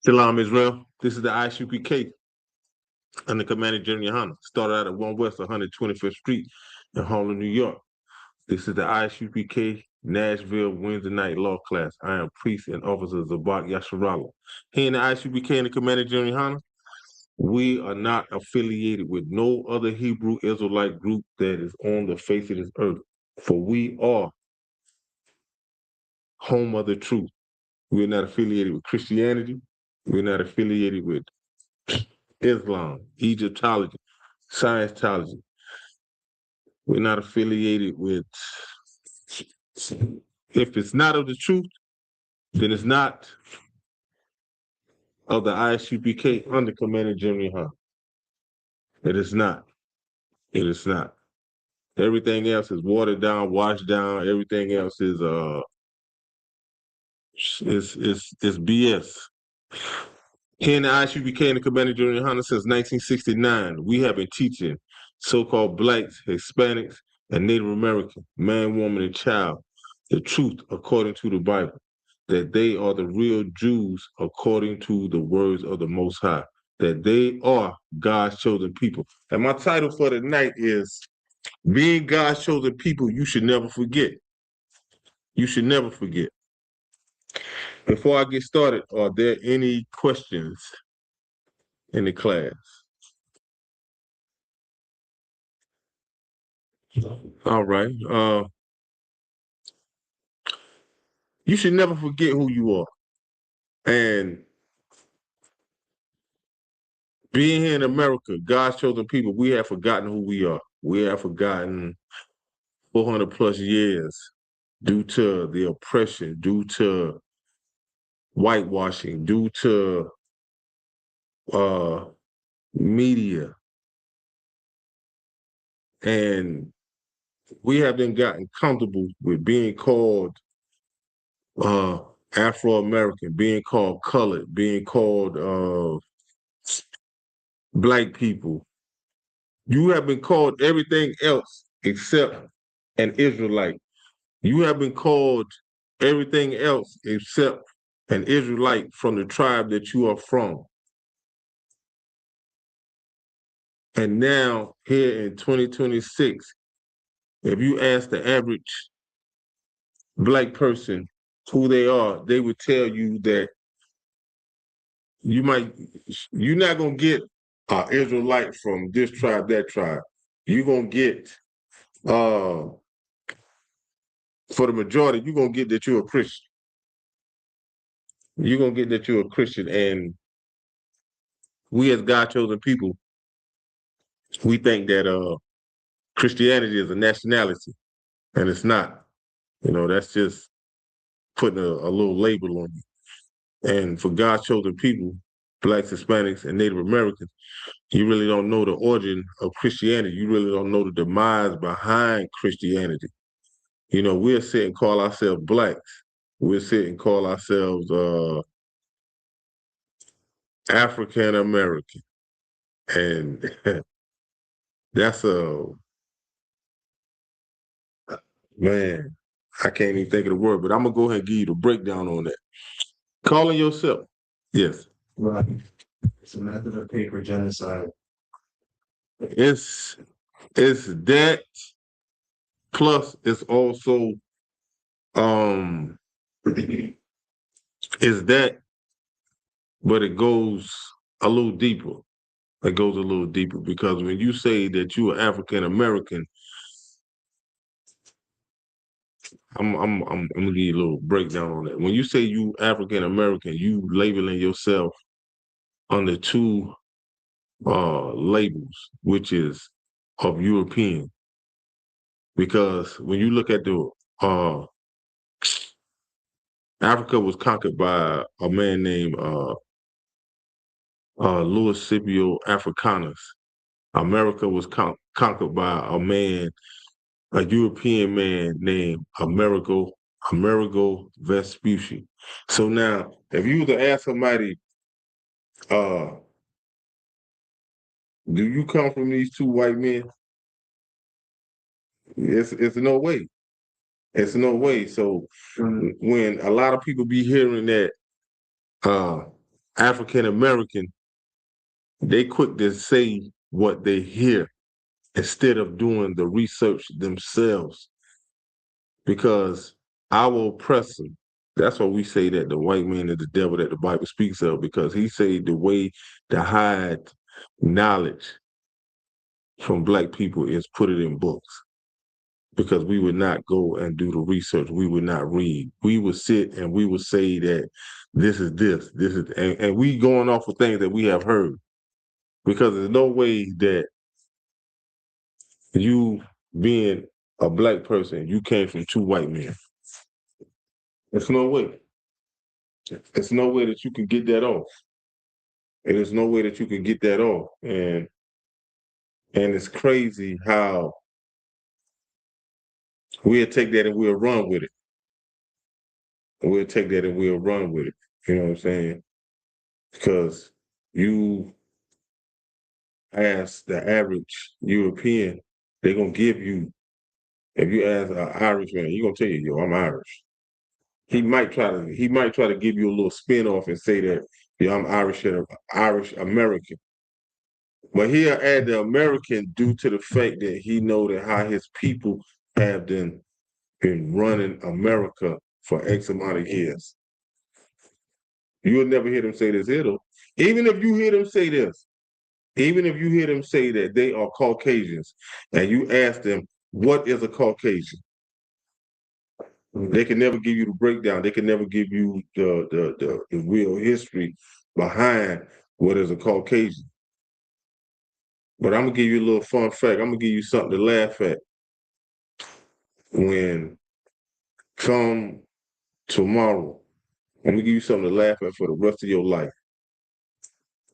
Shalom Israel. This is the ISUPK under Commander Junior Hunter. Started out at 1 West 125th Street in Harlem, New York. This is the ISUPK Nashville Wednesday night law class. I am priest and officer Zabak Yasharala. Here in the ISUPK under Commander Junior Hunter, we are not affiliated with no other Hebrew Israelite group that is on the face of this earth. For we are home of the truth. We're not affiliated with Christianity. We're not affiliated with Islam, Egyptology, Scientology. We're not affiliated with, if it's not of the truth, then it's not of the ISUPK under Commander Jimmy Hunt. It is not. It is not. Everything else is watered down, washed down. Everything else is BS. Here in the ISUPK and the Commander Junior Hunter since 1969, we have been teaching so-called Blacks, Hispanics, and Native American, man, woman, and child, the truth according to the Bible, that they are the real Jews according to the words of the Most High, that they are God's chosen people. And my title for tonight is Being God's Chosen People, You Should Never Forget. You should never forget. Before I get started, are there any questions in the class? All right. You should never forget who you are. And being here in America, God's chosen people, we have forgotten who we are. We have forgotten 400 plus years due to the oppression, due to whitewashing, due to media. And we have then gotten comfortable with being called Afro-American, being called colored, being called Black people. You have been called everything else except an Israelite. You have been called everything else except an Israelite from the tribe that you are from. And now, here in 2026, if you ask the average Black person who they are, they would tell you that you're not gonna get an Israelite from this tribe, that tribe. You're gonna get, for the majority, you're gonna get that you're a Christian. You're gonna get that you're a Christian, and we as God chosen people, we think that Christianity is a nationality, and it's not. You know, that's just putting a little label on you. And for God chosen people, Blacks, Hispanics, and Native Americans, you really don't know the origin of Christianity. You really don't know the demise behind Christianity. You know, we'll sit and call ourselves Blacks. We'll sit and call ourselves African American. And that's man, I can't even think of the word, but I'm gonna go ahead and give you the breakdown on that. Calling yourself. Yes. Right. It's a method of paper genocide. It's that plus it's also it's that, but it goes a little deeper. It goes a little deeper because when you say that you are African American, I'm gonna give you a little breakdown on that. When you say you African American, you labeling yourself under two labels, which is of European. Because when you look at the Africa was conquered by a man named Louis Scipio Africanus. America was conquered by a European man named Amerigo Vespucci. So now, if you were to ask somebody, do you come from these two white men? It's no way. It's no way. So when a lot of people be hearing that African American, they quick to say what they hear instead of doing the research themselves. Because our oppressor, that's why we say that the white man is the devil that the Bible speaks of, because he said the way to hide knowledge from black people is put it in books. Because we would not go and do the research. We would not read. We would sit and we would say that this is, and we going off of things that we have heard. Because there's no way that you being a black person, you came from two white men. There's no way. There's no way that you can get that off. And there's no way that you can get that off. And it's crazy how we'll take that and we'll run with it. We'll take that and we'll run with it. You know what I'm saying? Because you ask the average European, they're gonna give you, if you ask an Irishman, he's gonna tell you, yo, I'm Irish. He might try to give you a little spin off and say that, yo, I'm Irish American. But he'll add the American due to the fact that he know that how his people have been running America for X amount of years. You'll never hear them say this here though. Even if you hear them say this, even if you hear them say that they are Caucasians, and you ask them, what is a Caucasian? They can never give you the breakdown. They can never give you the real history behind what is a Caucasian. But I'm gonna give you a little fun fact. I'm gonna give you something to laugh at. When come tomorrow, I'm gonna give you something to laugh at for the rest of your life.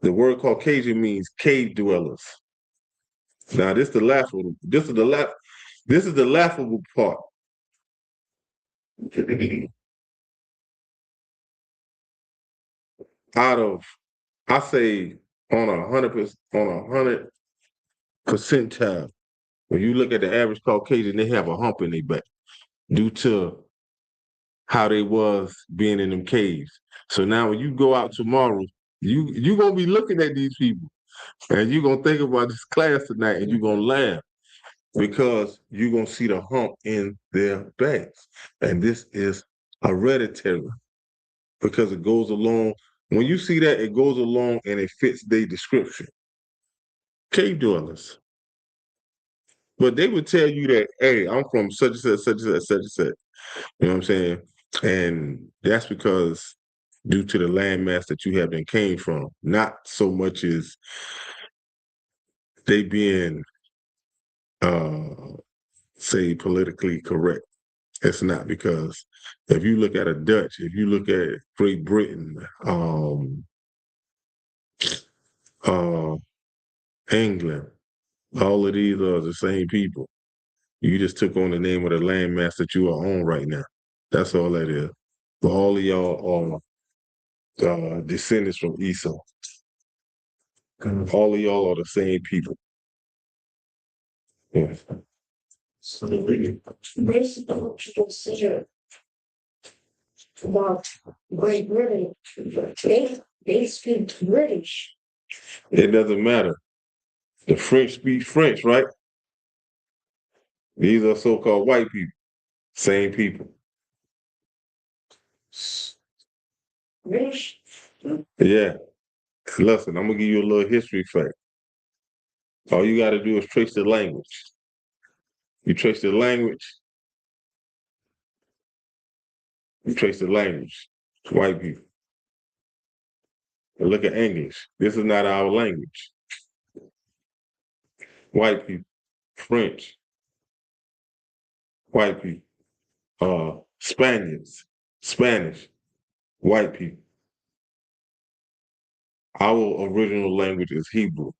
The word Caucasian means cave dwellers. Now this is the laughable. This is the laughable part. Out of, I say, on 100 percentile, when you look at the average Caucasian, they have a hump in their back due to how they was being in them caves. So now when you go out tomorrow, you gonna be looking at these people and you're gonna think about this class tonight and you're gonna laugh because you're gonna see the hump in their backs. And this is hereditary because it goes along. When you see that, it goes along and it fits their description. Cave dwellers. But they would tell you that, hey, I'm from such and such, such and such, such and such. You know what I'm saying? And that's because due to the landmass that you have been came from, not so much as they being say politically correct. It's not, because if you look at a Dutch, if you look at Great Britain, England, all of these are the same people. You just took on the name of the landmass that you are on right now. That's all that is. But all of y'all are descendants from Esau. All of y'all are the same people. Yes. So basically, what you consider about Great Britain, they speak British. It doesn't matter. The French speak French, right? These are so-called white people. Same people. British. Yeah. Listen, I'm gonna give you a little history fact. All you gotta do is trace the language. You trace the language. You trace the language. White people. And look at English. This is not our language. White people. French. White people. Spaniards. Spanish. White people. Our original language is Hebrew.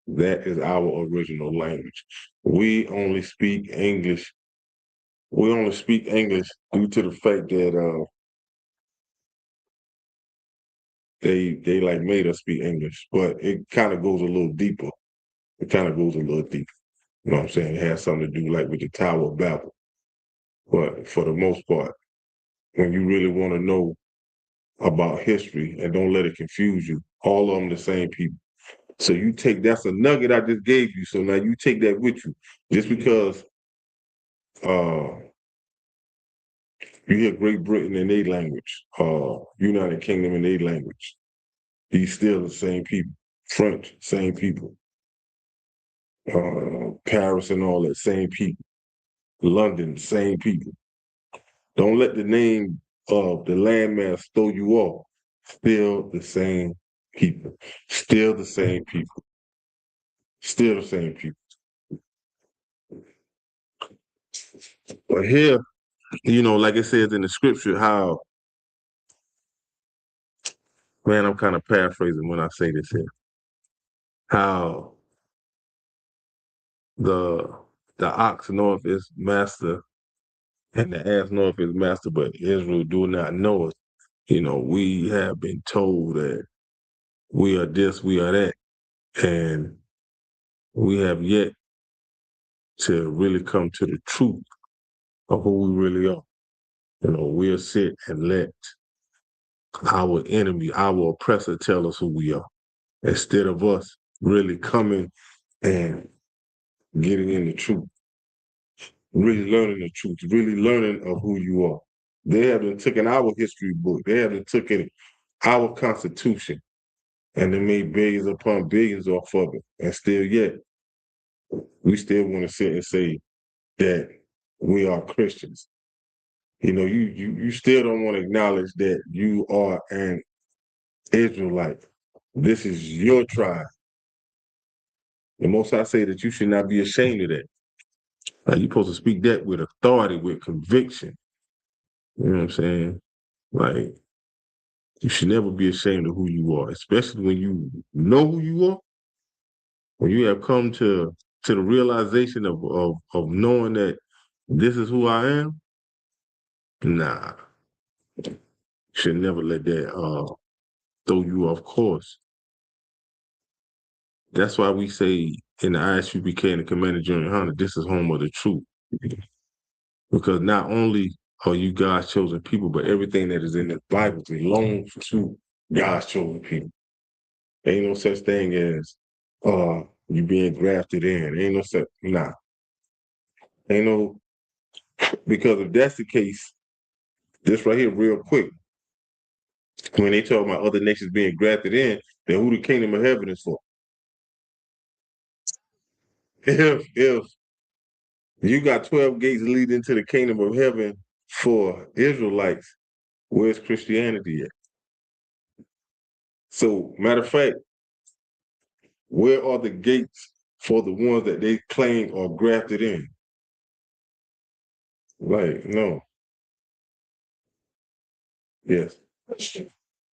That is our original language. We only speak English. We only speak English due to the fact that they like made us speak English, but it kind of goes a little deeper. It kind of goes a little deeper. You know what I'm saying? It has something to do like with the Tower of Babel. But for the most part, when you really want to know about history and don't let it confuse you. All of them the same people. So you take, that's a nugget I just gave you. So now you take that with you. Just because uh, you hear Great Britain in their language, United Kingdom in their language, these still the same people. French, same people. Paris and all that, same people. London, same people. Don't let the name of the landmass throw you off. Still the same people. Still the same people. Still the same people. But here, like it says in the scripture, how, man, I'm kind of paraphrasing when I say this here, how the ox knoweth its master and the ass knoweth its master, but Israel do not know it. We have been told that we are this, we are that, and we have yet to really come to the truth of who we really are. We'll sit and let our enemy, our oppressor tell us who we are, instead of us really coming and getting in the truth, really learning the truth, really learning of who you are. They haven't taken our history book. They haven't taken our constitution, and they made billions upon billions off of it. And still yet, we want to sit and say that we are Christians. You still don't want to acknowledge that you are an Israelite. This is your tribe. The Most High say that you should not be ashamed of that. You're supposed to speak that with authority, with conviction. You know what I'm saying? Like, you should never be ashamed of who you are, especially when you know who you are. When you have come to the realization of knowing that this is who I am. Nah, you should never let that throw you off course. That's why we say in the ISUPK and the Commander Junior Hunter, this is home of the truth. Because not only are you God's chosen people, but everything that is in the Bible belongs to God's chosen people. Ain't no such thing as you being grafted in. Ain't no such, nah. Ain't no, because if that's the case, this right here, real quick, when they talk about other nations being grafted in, then who the kingdom of heaven is for? If you got 12 gates leading to the kingdom of heaven for Israelites, where's Christianity at? So, matter of fact, where are the gates for the ones that they claim are grafted in? Like, no. Yes. Christian.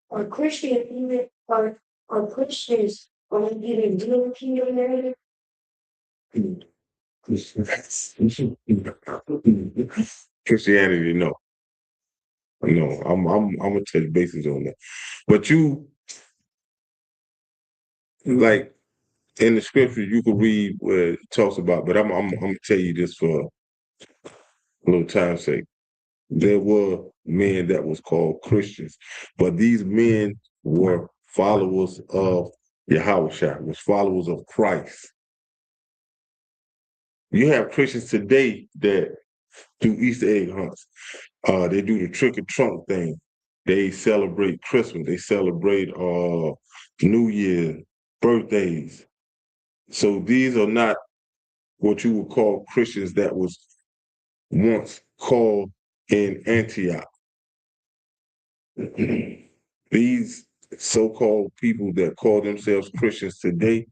Are Christian are Christians going to get a real kingdom narrative? Christianity, no. No, I'm gonna touch bases on that. But you, like, in the scripture, you can read where it talks about, but I'm gonna tell you this for a little time's sake. There were men that was called Christians, but these men were followers of Yahushua, was followers of Christ. You have Christians today that do Easter egg hunts. They do the trick or trunk thing. They celebrate Christmas. They celebrate New Year, birthdays. So these are not what you would call Christians that was once called in Antioch. These so-called people that call themselves Christians today,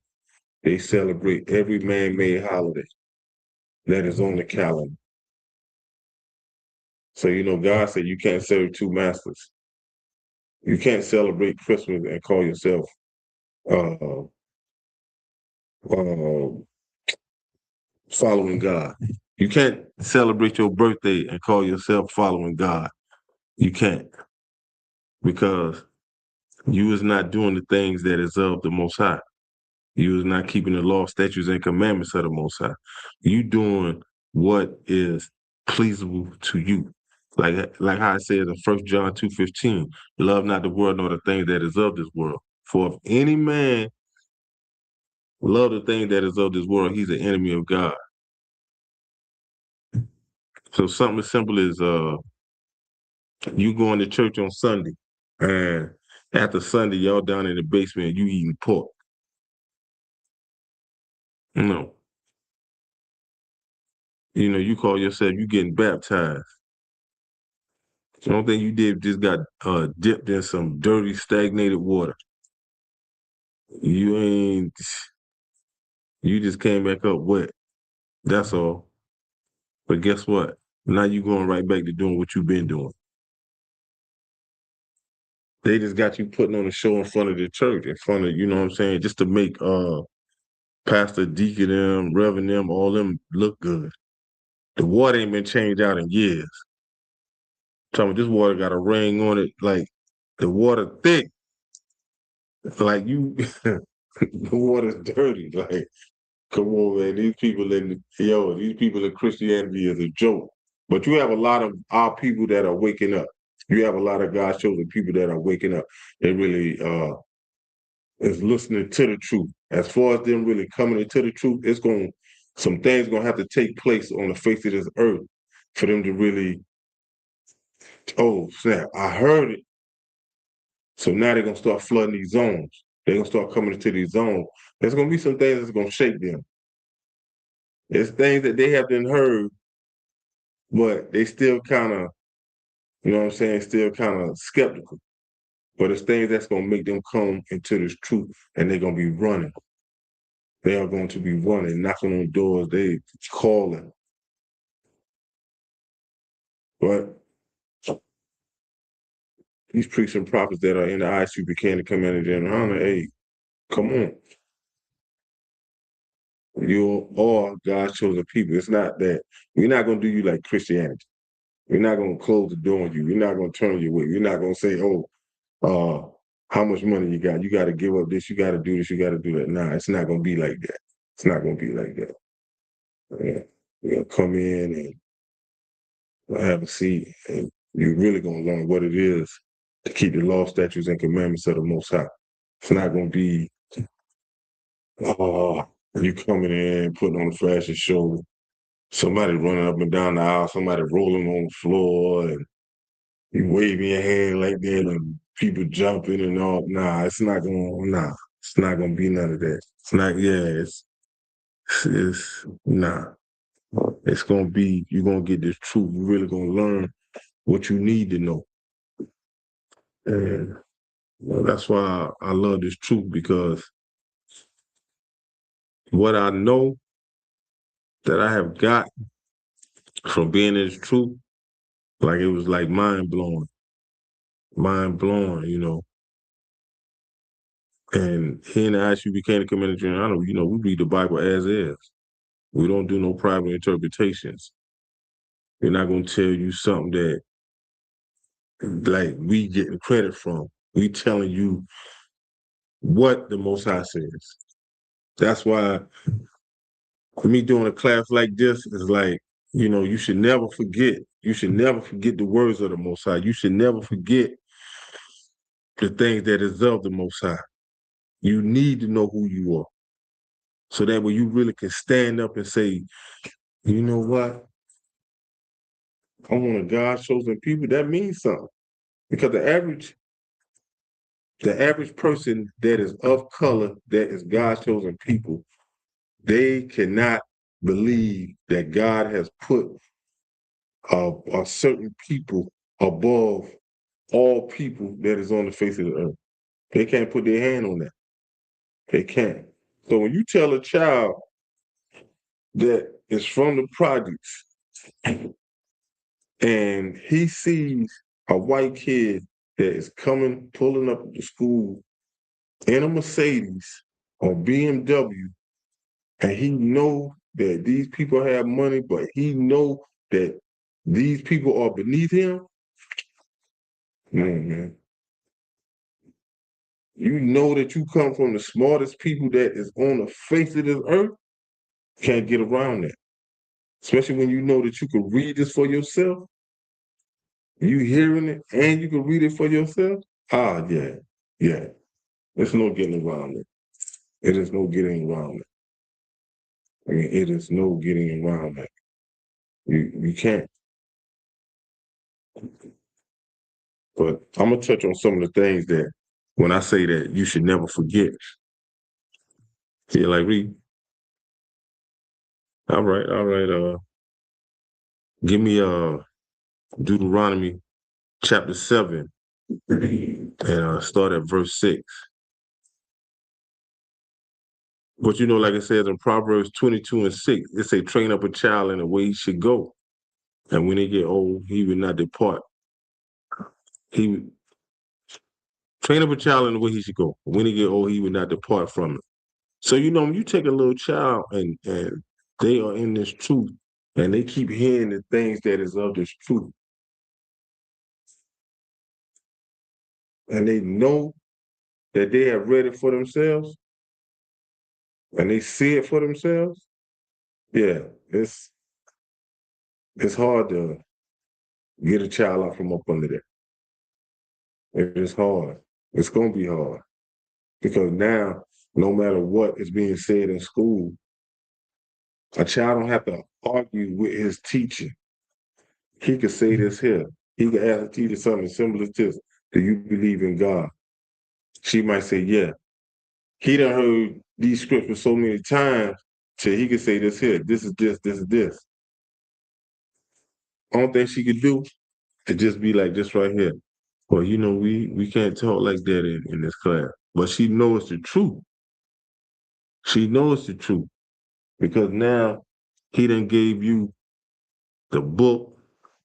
they celebrate every man-made holiday that is on the calendar. So, God said you can't serve two masters. You can't celebrate Christmas and call yourself uh, following God. You can't celebrate your birthday and call yourself following God. You can't. Because you is not doing the things that is of the Most High. You is not keeping the law, statutes, and commandments of the Most High. You doing what is pleasable to you. Like how it says in 1 John 2:15, love not the world nor the things that is of this world. For if any man love the thing that is of this world, he's an enemy of God. So something as simple as you going to church on Sunday, and after Sunday, y'all down in the basement, you eating pork. No, you call yourself you getting baptized. The only thing you did just got dipped in some dirty, stagnated water. You ain't. You just came back up wet. That's all. But guess what? Now you going right back to doing what you've been doing. They just got you putting on a show in front of the church, in front of, you know what I'm saying, just to make Pastor Deacon them, Reverend them, all them look good. The water ain't been changed out in years. Tell me this water got a ring on it, like the water thick. Like you the water's dirty. Like, come on, man. These people in Christianity is a joke. But you have a lot of our people that are waking up. You have a lot of God's chosen people that are waking up. They really is listening to the truth. As far as them really coming into the truth, some things gonna have to take place on the face of this earth for them to really, oh snap, I heard it. So now they're gonna start flooding these zones. They're gonna start coming into these zones. There's gonna be some things that's gonna shake them. There's things that they haven't heard, but they still kind of, you know what I'm saying, still kind of skeptical. But it's things that's gonna make them come into this truth, and they're gonna be running. They are going to be running, knocking on doors, they calling. But these priests and prophets that are in the ISUPK and Community and Honor, hey, come on. You are God's chosen people. It's not that we're not gonna do you like Christianity. We're not gonna close the door on you. We're not gonna turn you away. We're not gonna say, oh, how much money you got? You gotta give up this, you gotta do this, you gotta do that. Nah, it's not gonna be like that. It's not gonna be like that. Yeah. You're gonna come in and have a seat, and you're really gonna learn what it is to keep the law, statutes, and commandments of the Most High. It's not gonna be you coming in, putting on a fashion show, somebody running up and down the aisle, somebody rolling on the floor, and you waving your hand like that, and people jumping and all. Nah, it's not gonna be none of that. It's not. Yeah, it's nah. It's gonna be. You're gonna get this truth. You're really gonna learn what you need to know, and that's why I love this truth, because what I know that I have got from being in this truth, like it was like mind blowing, And here in the ISUPK Community and Honor, we read the Bible as is. We don't do no private interpretations. We're not gonna tell you something that like we getting credit from. We telling you what the Most High says. That's why for me doing a class like this is like, you should never forget. You should never forget the words of the Most High. You should never forget the things that is of the Most High. You need to know who you are. So that way you really can stand up and say, you know what? I'm one of God's chosen people. That means something. Because the average person that is of color, that is God's chosen people, they cannot believe that God has put a certain people above all people that is on the face of the earth. They can't put their hand on that. They can't. So when you tell a child that is from the projects and he sees a white kid that is pulling up to school in a Mercedes or BMW, and he know that these people have money, but he know that these people are beneath him, man. You know that you come from the smartest people that is on the face of this earth, can't get around that. Especially when you know that you can read this for yourself. You hearing it and you can read it for yourself? Ah, yeah, yeah. There's no getting around it. It is no getting around it. I mean, it is no getting around it. You can't. But I'm gonna touch on some of the things that when I say that you should never forget. See, like read. All right, all right. Give me Deuteronomy chapter 7 and start at verse 6. But you know, like it says in Proverbs 22:6, it say, train up a child in the way he should go. And when he get old, he will not depart. He would train up a child in the way he should go. When he get old, he will not depart from it. So, you know, when you take a little child and they are in this truth and they keep hearing the things that is of this truth, and they know that they have read it for themselves and they see it for themselves, yeah, it's hard to get a child out from up under that. It is hard. It's gonna be hard. Because now, no matter what is being said in school, a child don't have to argue with his teacher. He could say this here. He could ask the teacher something as simple as this. Do you believe in God? She might say, yeah. He done heard these scriptures so many times till he could say this here. This is this, this is this. Only thing she could do is just be like this right here. Well, you know, we can't talk like that in this class. But she knows the truth. She knows the truth. Because now he done gave you the book,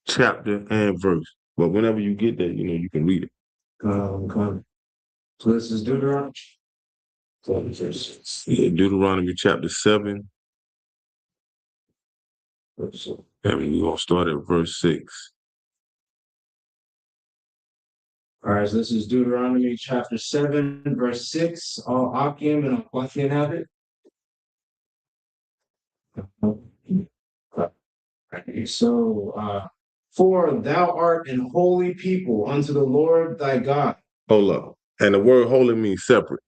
chapter, and verse. But whenever you get that, you know, you can read it. So this is Deuteronomy. Yeah, Deuteronomy chapter 7. And we're going to start at verse 6. All right, so this is Deuteronomy chapter 7, verse 6. All Akim and Al have it. So, for thou art an holy people unto the Lord thy God. Hold up. And the word holy means separate.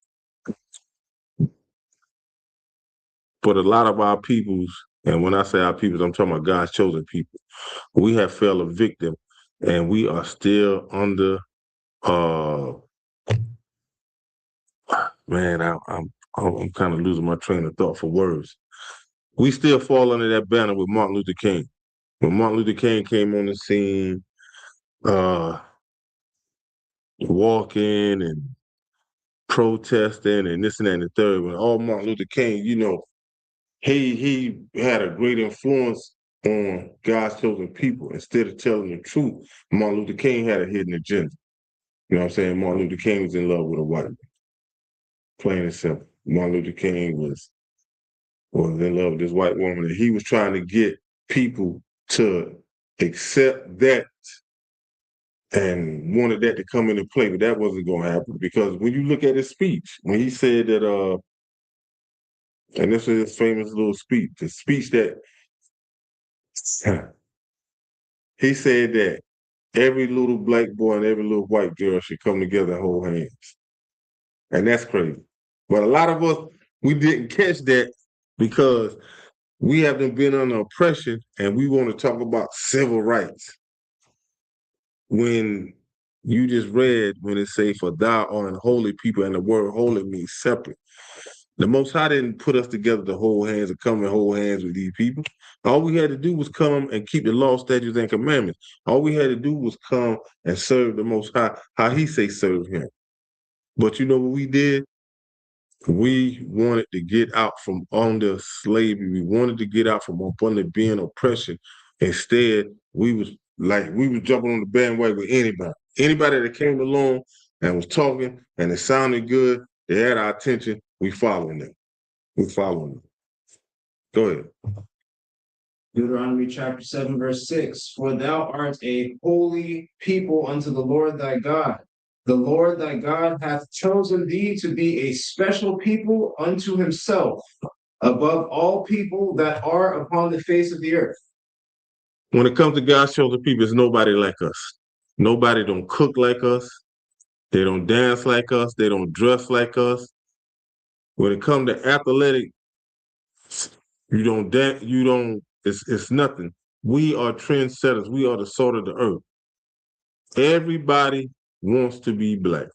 But a lot of our peoples, and when I say our peoples, I'm talking about God's chosen people, we have fell a victim and we are still under man, I'm kind of losing my train of thought for words. We still fall under that banner with Martin Luther King. When Martin Luther King came on the scene, walking and protesting and this and that and the third, when all Martin Luther King, you know, he had a great influence on God's chosen people. Instead of telling the truth, Martin Luther King had a hidden agenda. You know what I'm saying? Martin Luther King was in love with a white man. Plain and simple. Martin Luther King was in love with this white woman, and he was trying to get people to accept that and wanted that to come into play, but that wasn't going to happen because when you look at his speech, when he said that, and this is his famous little speech, the speech that he said that every little black boy and every little white girl should come together and hold hands. And that's crazy. But a lot of us, we didn't catch that because we haven't been under oppression and we want to talk about civil rights. When you just read when it say, for thou art an holy people, and the word holy means separate. The Most High didn't put us together to hold hands or come and hold hands with these people. All we had to do was come and keep the law, statutes, and commandments. All we had to do was come and serve the Most High, how he say serve him. But you know what we did? We wanted to get out from under slavery. We wanted to get out from up under being oppression. Instead, we was jumping on the bandwagon with anybody. Anybody that came along and was talking and it sounded good, they had our attention, we following them. We following them. Go ahead. Deuteronomy chapter 7, verse 6. For thou art a holy people unto the Lord thy God. The Lord thy God hath chosen thee to be a special people unto himself, above all people that are upon the face of the earth. When it comes to God's chosen people, it's nobody like us. Nobody don't cook like us. They don't dance like us. They don't dress like us. When it comes to athletic, you don't dance. You don't. It's nothing. We are trendsetters. We are the salt of the earth. Everybody wants to be black.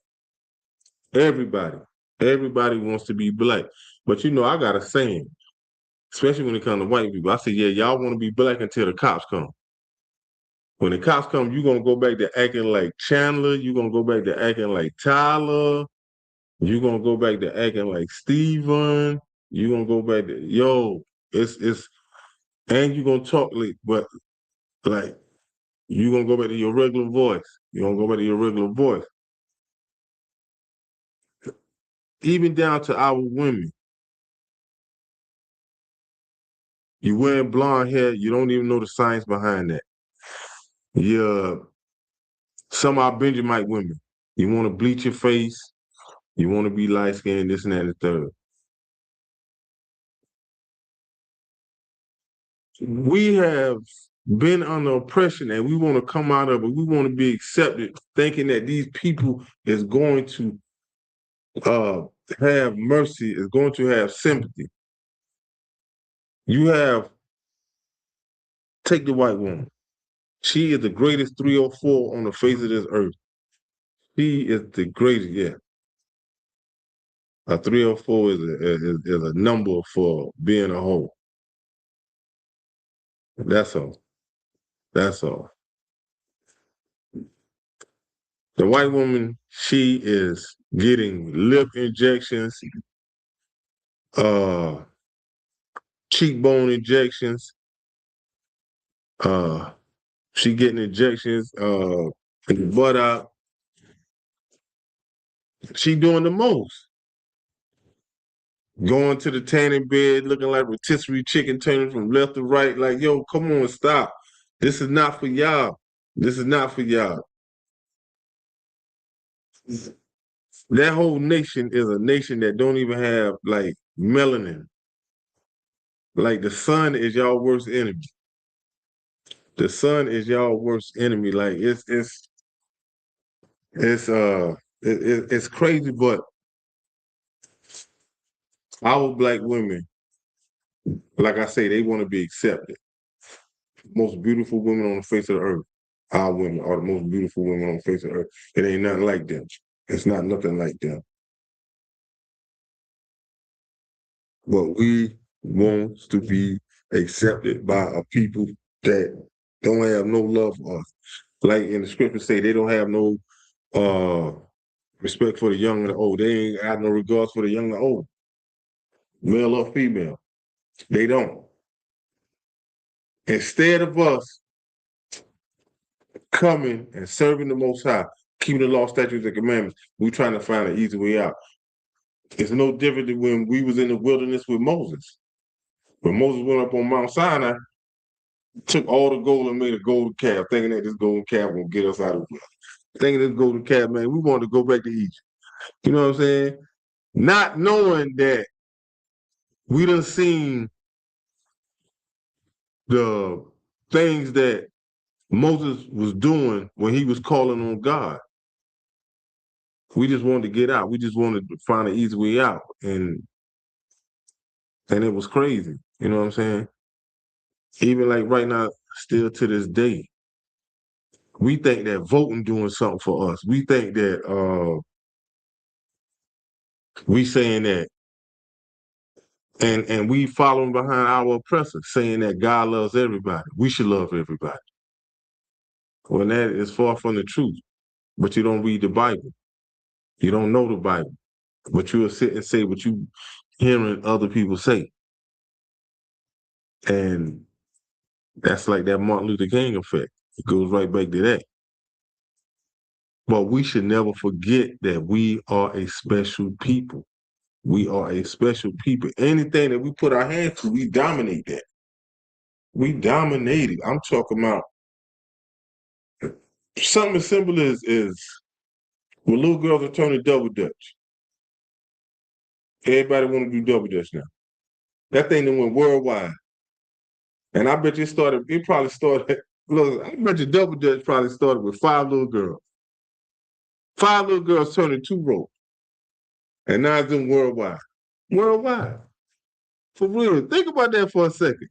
Everybody. Everybody wants to be black. But I got a saying, especially when it comes to white people. I say, yeah, y'all want to be black until the cops come. When the cops come, you're going to go back to acting like Chandler. You're going to go back to acting like Tyler. You're going to go back to acting like Steven. You're going to go back to, and you're going to talk like, you're going to go back to your regular voice. You're going to go back to your regular voice. Even down to our women. You wearing blonde hair, you don't even know the science behind that. Some of our Benjamite women, you want to bleach your face, you want to be light-skinned, this and that and the third. We have been under oppression and we want to come out of it. We want to be accepted, thinking that these people is going to have mercy, is going to have sympathy. Take the white woman. She is the greatest 304 on the face of this earth. She is the greatest, yeah. A 304 is a number for being a whole. That's all. That's all. The white woman, she is getting lip injections, cheekbone injections. She getting injections in the butt out. She doing the most. Going to the tanning bed, looking like rotisserie chicken, turning from left to right. Like, yo, come on, stop. This is not for y'all. This is not for y'all. That whole nation is a nation that don't even have like melanin. Like the sun is y'all worst enemy. The sun is y'all worst enemy. Like it's crazy, but our black women, like I say, they want to be accepted. Most beautiful women on the face of the earth. Our women are the most beautiful women on the face of the earth. It ain't nothing like them. It's not nothing like them. But we want to be accepted by a people that don't have no love for us. Like in the scripture say, they don't have no respect for the young and the old. They ain't got no regards for the young and the old, male or female. They don't. Instead of us coming and serving the Most High, keeping the law, statutes, and commandments, we're trying to find an easy way out. It's no different than when we was in the wilderness with Moses. When Moses went up on Mount Sinai, took all the gold and made a golden calf, thinking that this golden calf will get us out of the wilderness. Thinking this golden calf, man, we wanted to go back to Egypt. You know what I'm saying? Not knowing that we done seen the things that Moses was doing when he was calling on God. We just wanted to get out. We just wanted to find an easy way out. And it was crazy. You know what I'm saying? Even like right now, still to this day, we think that voting doing something for us. We think that we saying that and we following behind our oppressors, saying that God loves everybody. We should love everybody. When that is far from the truth. But you don't read the Bible. You don't know the Bible. But you'll sit and say what you hearing other people say. And that's like that Martin Luther King effect. It goes right back to that. But we should never forget that we are a special people. We are a special people. Anything that we put our hands to, we dominate that. We dominate it. I'm talking about something as simple as when little girls are turning double dutch. Everybody want to do double dutch now. That thing that went worldwide. And I bet it probably started Look, I bet you Double Dutch probably started with 5 little girls. 5 little girls turning 2 ropes. And now it's doing worldwide. Worldwide. For real. Think about that for a second.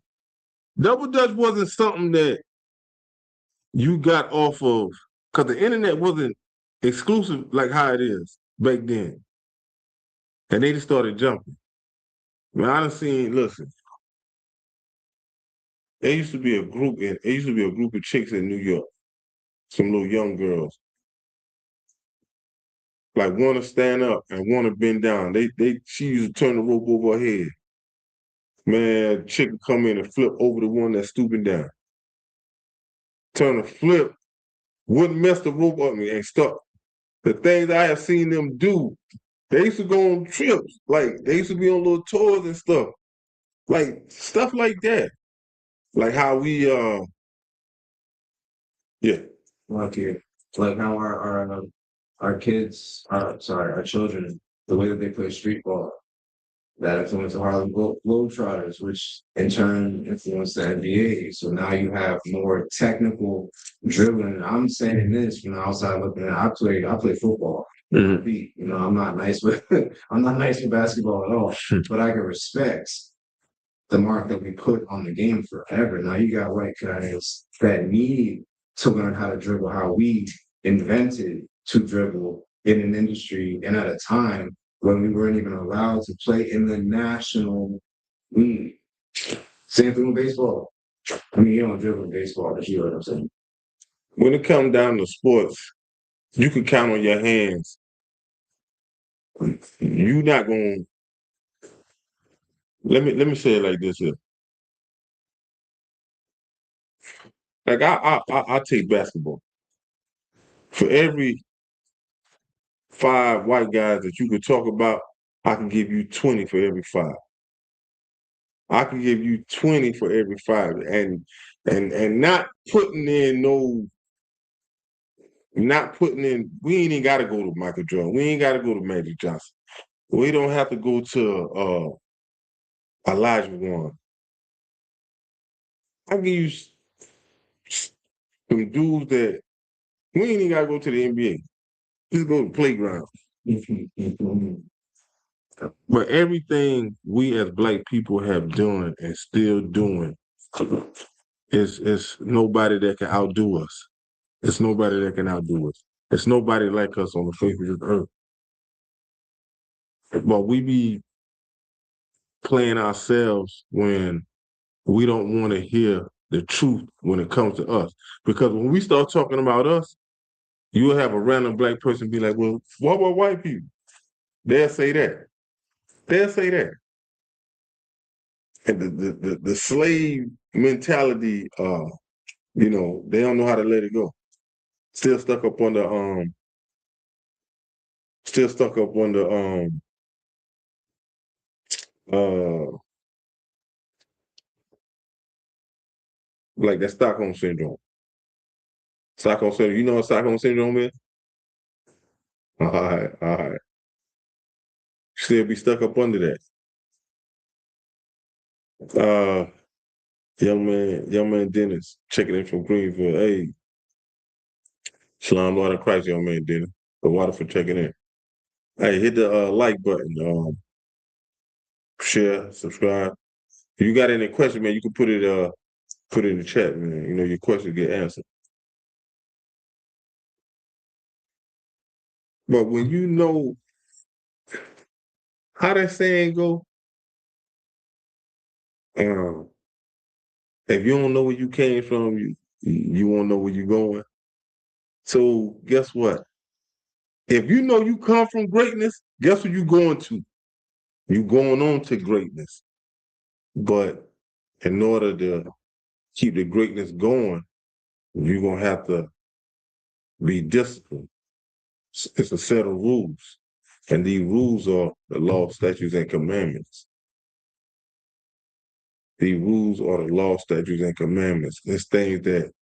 Double Dutch wasn't something that you got off of, because the internet wasn't exclusive like how it is back then. And they just started jumping. Man, I done seen, listen, there used to be a group of chicks in New York, some little young girls, like want to stand up and want to bend down. She used to turn the rope over her head. Man, chick would come in and flip over the one that's stooping down. Turn a flip, wouldn't mess the rope up and stuck. The things I have seen them do, they used to go on trips. Like, they used to be on little tours and stuff. Like, stuff like that. Like how we, yeah. Like here, like how our kids, our children, the way that they play street ball, that influenced the Harlem Globetrotters, which in turn influenced the NBA. So now you have more technical dribbling. I'm saying this from the outside looking in. I play football. Mhm. You know, I'm not nice with basketball at all, but I can respect the mark that we put on the game forever. Now you got white guys that need to learn how to dribble, how we invented to dribble in an industry and at a time when we weren't even allowed to play in the national league. Same thing with baseball. I mean, you don't dribble in baseball, but you know what I'm saying. When it comes down to sports, you can count on your hands. You not going. Let me say it like this here. Like I take basketball. For every 5 white guys that you could talk about, I can give you 20 for every 5. I can give you 20 for every 5, and not putting in no, not putting in. We ain't even got to go to Michael Jordan. We ain't got to go to Magic Johnson. We don't have to go to Elijah Warren. I give you some dudes that we ain't even got to go to the NBA. Just go to the playground. But everything we as Black people have done and still doing is nobody that can outdo us. It's nobody that can outdo us. It's nobody like us on the face of this earth. But we be playing ourselves when we don't want to hear the truth when it comes to us. Because when we start talking about us, you'll have a random Black person be like, well, what about white people? They'll say that. They'll say that. And the slave mentality, you know, they don't know how to let it go. Still stuck up on the like that Stockholm syndrome. Stockholm syndrome. You know what Stockholm syndrome is? All right, all right. Still be stuck up under that. Young man Dennis checking in from Greenville. Hey, Shalom, Lord of Christ, young man Dennis. The water for checking in. Hey, hit the like button. Share, subscribe. If you got any questions, man, you can put it in the chat, man. You know, your questions get answered. But when you know how that saying go, if you don't know where you came from, you won't know where you're going. So guess what? If you know you come from greatness, guess what you're going to? You're going on to greatness. But in order to keep the greatness going, you're gonna have to be disciplined. It's a set of rules. And these rules are the law, statutes, and commandments. These rules are the law, statutes, and commandments. It's things that,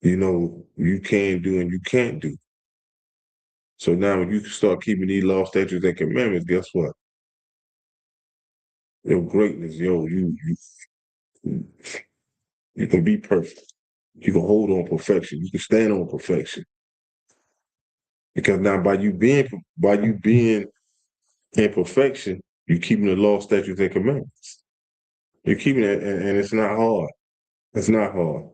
you know, you can do and you can't do. So now when you start keeping these law, statutes, and commandments, guess what? Your greatness, you can be perfect. You can hold on perfection. You can stand on perfection. Because now by you being in perfection, you're keeping the law, statutes, and commandments. You're keeping it, and it's not hard. It's not hard.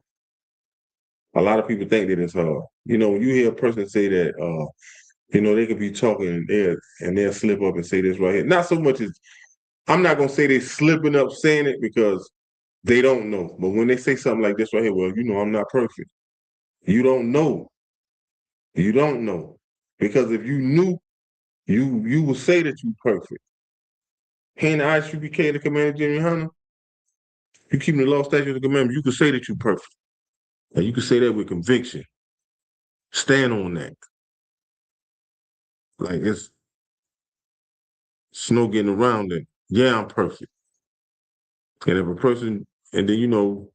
A lot of people think that it's hard. You know, when you hear a person say that, they could be talking and they'll slip up and say this right here. Not so much as I'm not gonna say they're slipping up saying it because they don't know. But when they say something like this right here, well, I'm not perfect. You don't know. You don't know. Because if you knew, you would say that you're perfect. Hand the ice, you became the commander, Jimmy Hunter. You keeping the law, statutes, and commandments, you can say that you're perfect. And you can say that with conviction. Stand on that. Like it's no getting around it. Yeah, I'm perfect. And if a person, and then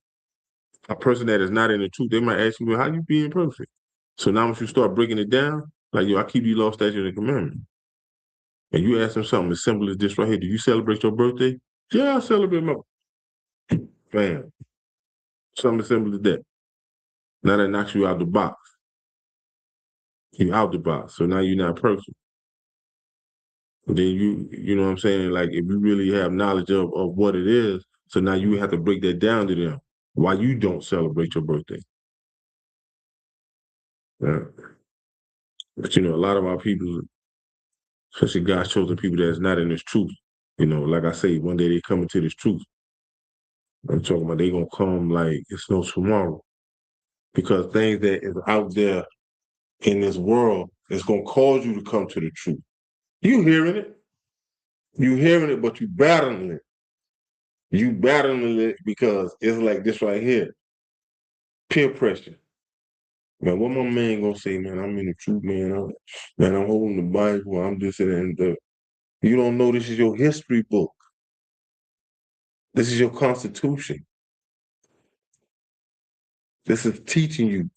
a person that is not in the truth, they might ask you, well, how you being perfect? So now once you start breaking it down, like, I keep these law, statutes, and commandments. And you ask them something as simple as this right here. Do you celebrate your birthday? Yeah, I celebrate my bam. Something as simple as that. Now that knocks you out the box. You're out the box. So now you're not perfect. Then you know what I'm saying? Like if you really have knowledge of what it is, so now you have to break that down to them. Why you don't celebrate your birthday. Yeah. But a lot of our people, especially God's chosen people that's not in this truth, like I say, one day they come into this truth. I'm talking about they gonna come like it's no tomorrow. Because things that is out there in this world is gonna cause you to come to the truth. You hearing it. You hearing it, but you battling it. You battling it because it's like this right here. Peer pressure. Man, what my man gonna say, man? I'm in the truth, man. I'm holding the Bible. I'm this and that. You don't know this is your history book. This is your constitution. This is teach you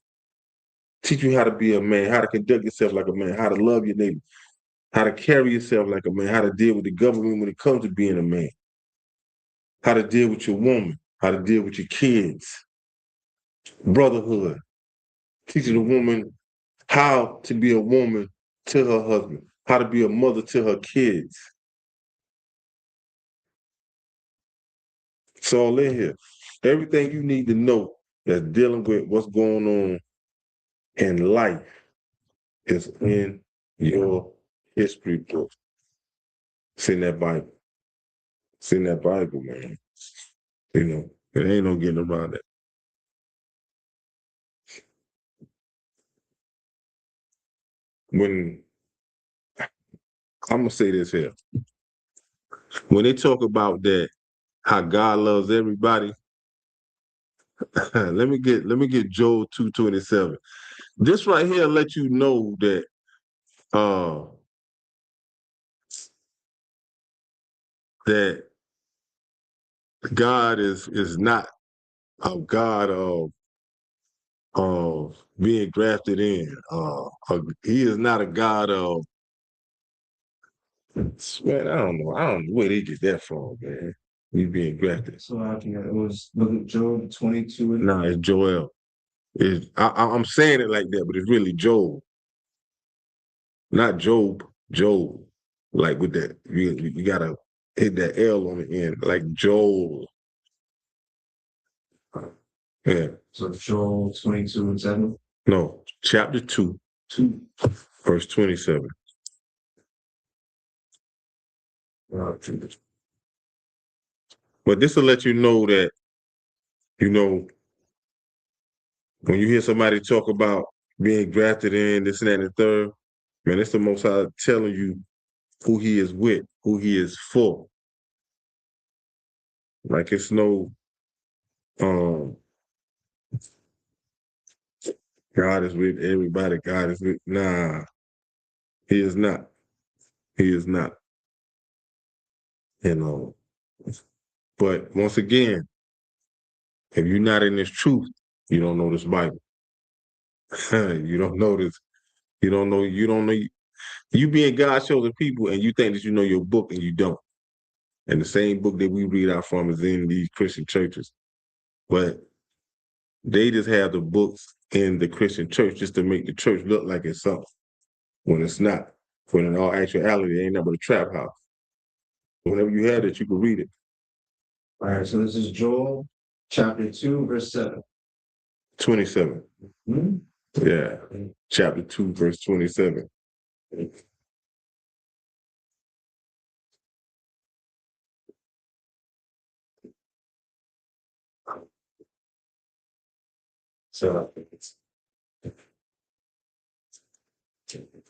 how to be a man, how to conduct yourself like a man, how to love your neighbor, how to carry yourself like a man, how to deal with the government when it comes to being a man, how to deal with your woman, how to deal with your kids, brotherhood, teaching a woman how to be a woman to her husband, how to be a mother to her kids. It's all in here. Everything you need to know that's dealing with what's going on in life is in your history book. It's in that Bible. It's in that Bible, man. It ain't no getting around it. When I'm gonna say this here. When they talk about that, how God loves everybody, let me get Joel 2:27. This right here let you know that that God is not a God of being grafted in. He is not a God of, man, I don't know where they get that from, man. He being grafted. So it was Job 22. No, it's Joel. I'm saying it like that, but it's really Joel. Not Job, Joel. Like with that, you gotta hit that L on the end, like Joel. Yeah. So Joel 22:7. No, chapter 2, verse 27. But this will let you know that, when you hear somebody talk about being grafted in, this and that and the third, man, it's the Most High telling you who he is with, who he is for. Like it's no, God is with everybody. God is with, nah, he is not. He is not. But once again, if you're not in this truth, you don't know this Bible. You don't know this. You don't know. You being God's chosen people, and you think that you know your book, and you don't. And the same book that we read out from is in these Christian churches. But They just have the books in the Christian church just to make the church look like it's something when it's not. When in all actuality, it ain't nothing but a trap house. Whenever you have it, you can read it. All right, so this is Joel chapter 2, verse 7. 27. Hmm? Yeah. Chapter 2, verse 27. So,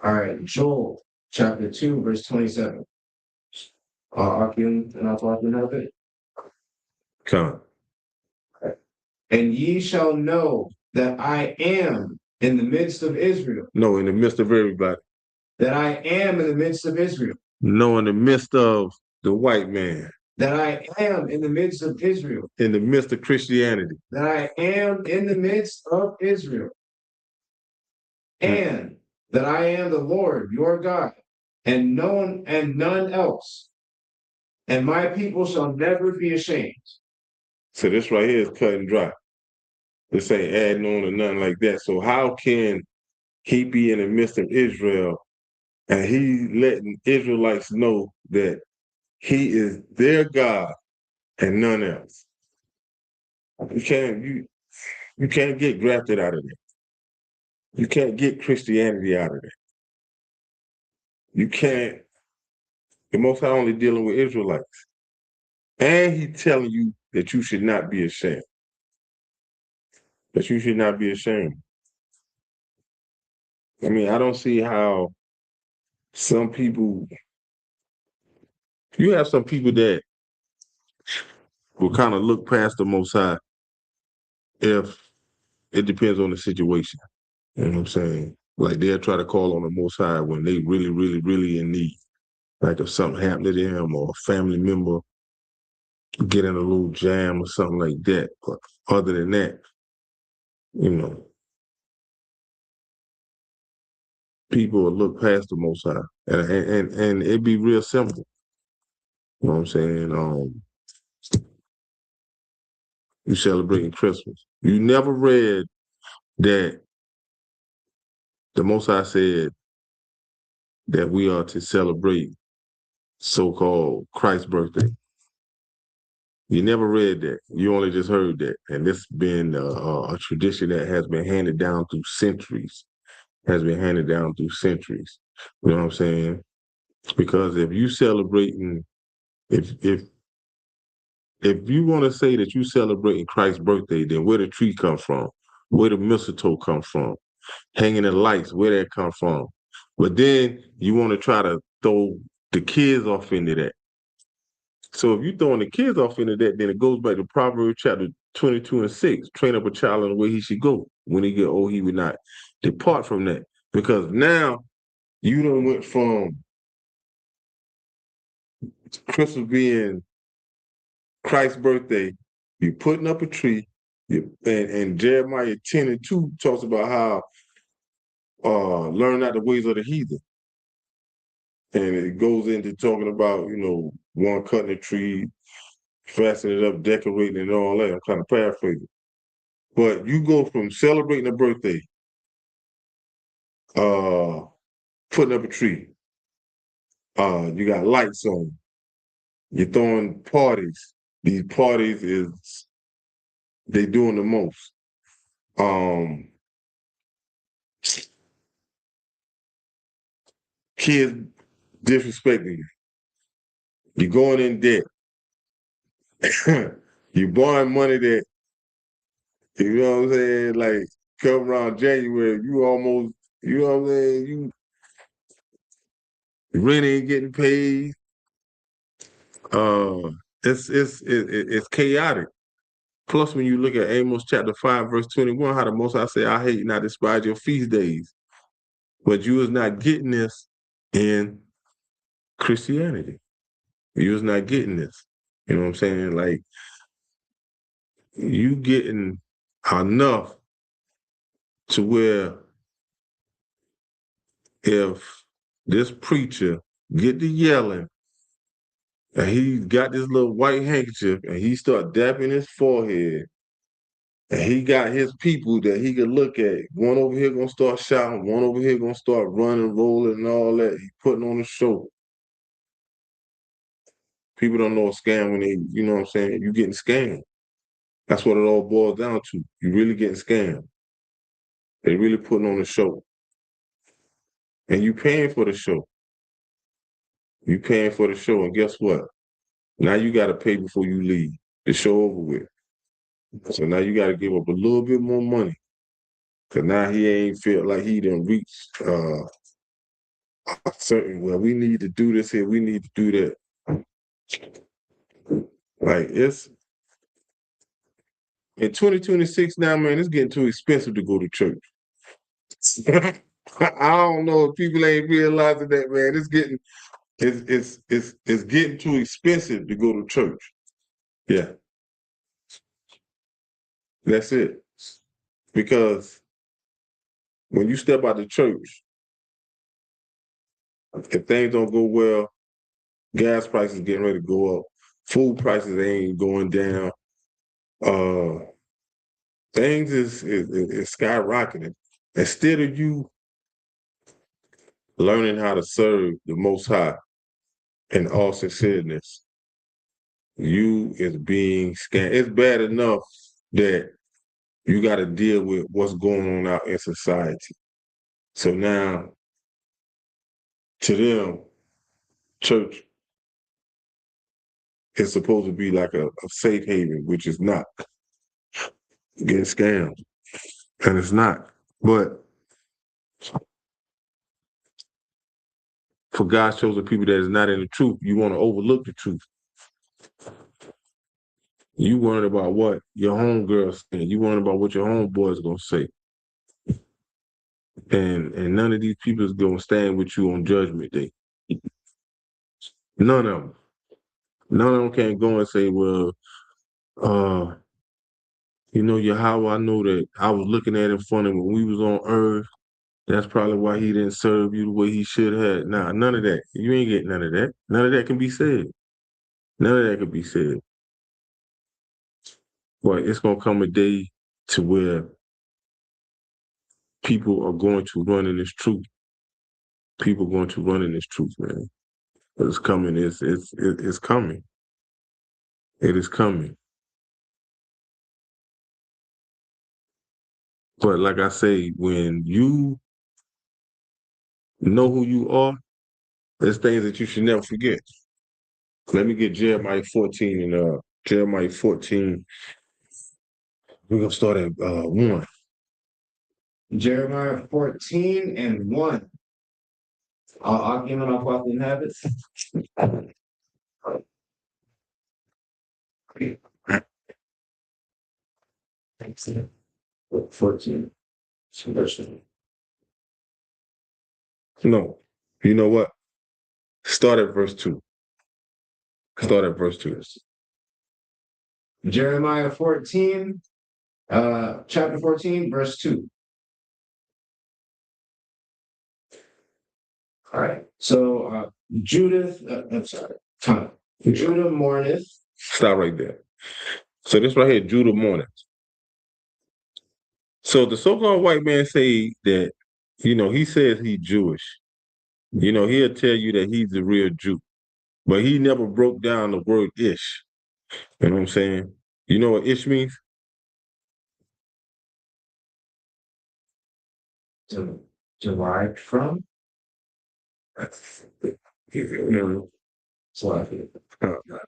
all right, Joel chapter 2, verse 27. Akim and I'll talk about it. Come. And ye shall know that I am in the midst of Israel, No, in the midst of everybody. that I am in the midst of Israel, No, in the midst of the white man. that I am in the midst of Israel, In the midst of Christianity. that I am in the midst of Israel, and that I am the Lord your God, and none else, and my people shall never be ashamed. So this right here is cut and dry. This ain't adding on or nothing like that. So how can he be in the midst of Israel and he letting Israelites know that he is their God and none else? You can't get grafted out of that. You can't get Christianity out of that. You can't. The Most High only dealing with Israelites. And he telling you that you should not be ashamed. That you should not be ashamed. I mean, I don't see how some people, you have some people that will kind of look past the Most High if it depends on the situation. You know what I'm saying? Like they'll try to call on the Most High when they really, really, really in need. Like if something happened to them or a family member get in a little jam or something like that. But other than that, you know, people will look past the Most High, and it'd be real simple. You know what I'm saying? You celebrating Christmas. You never read that the Most High said that we are to celebrate so-called Christ's birthday. You never read that. You only just heard that. And this has been a tradition that has been handed down through centuries, You know what I'm saying? Because if you celebrating, if you want to say that you celebrating Christ's birthday, then where the tree come from? Where the mistletoe come from? Hanging the lights, where that come from? But then you want to try to throw the kids off into that. So if you throwing the kids off into that, then it goes back to Proverbs chapter 22 and 6. Train up a child in the way he should go. When he get old, he would not depart from that. Because now you done went from Christmas being Christ's birthday, you putting up a tree, and Jeremiah 10 and 2 talks about how learn not the ways of the heathen. And it goes into talking about, one cutting a tree, fastening it up, decorating it, and all that. I'm kind of paraphrasing. But you go from celebrating a birthday, putting up a tree, you got lights on, you're throwing parties. These parties they doing the most. Kids disrespecting you. You're going in debt. You're borrowing money that, you know what I'm saying, like come around January, you know what I'm saying, rent ain't getting paid. It's chaotic. Plus, when you look at Amos chapter 5, verse 21, how the Most High say, I hate and I despise your feast days. But you is not getting this in Christianity. You is not getting this. You know what I'm saying? Like, you getting enough to where if this preacher get to yelling and he got this little white handkerchief and he start dapping his forehead And he got his people that he could look at. One over here gonna start shouting, one over here gonna start running, rolling, and all that. He putting on a show. People don't know a scam when they, you know what I'm saying? You getting scammed. That's what it all boils down to. You really getting scammed. They really putting on a show. And you paying for the show. You paying for the show, and guess what? Now you gotta pay before you leave. The show over with. So now you gotta give up a little bit more money. Cause now he ain't feel like he done reached a certain, well, we need to do this here, we need to do that. Like it's in 2026 now, man, it's getting too expensive to go to church. I don't know if people ain't realizing that, man. It's getting too expensive to go to church. Yeah, that's it. Because when you step out the church, if things don't go well, gas prices getting ready to go up, food prices ain't going down. Things is skyrocketing. Instead of you learning how to serve the Most High in all sincereness, you is being scammed. It's bad enough that you got to deal with what's going on out in society. So now, to them, church is supposed to be like a safe haven, which is not. Getting scammed, and it's not. But for God's chosen people that is not in the truth, you want to overlook the truth. You worried about what your homegirl's saying. You worried about what your homeboy's gonna say. And none of these people is gonna stand with you on judgment day. None of them. None of them can't go and say, well, how I know that I was looking at him funny when we was on earth. That's probably why he didn't serve you the way he should have. Nah, none of that. You ain't getting none of that. None of that can be said. None of that can be said. But it's gonna come a day to where people are going to run in this truth. People are going to run in this truth, man. It's coming. It's coming. It is coming. But like I say, when you know who you are, there's things that you should never forget. Let me get Jeremiah 14 and Jeremiah 14. We're gonna start at 1. Jeremiah 14 and 1. I'll give it off what the habits. 14. No. You know what? Start at verse 2. Start at verse 2. Jeremiah 14, chapter 14, verse 2. All right. So Judah mourneth. Stop right there. So this right here, Judah mourneth. So the so-called white man say that, he says he's Jewish. He'll tell you that he's the real Jew. But he never broke down the word ish. You know what I'm saying? You know what ish means? Derived from?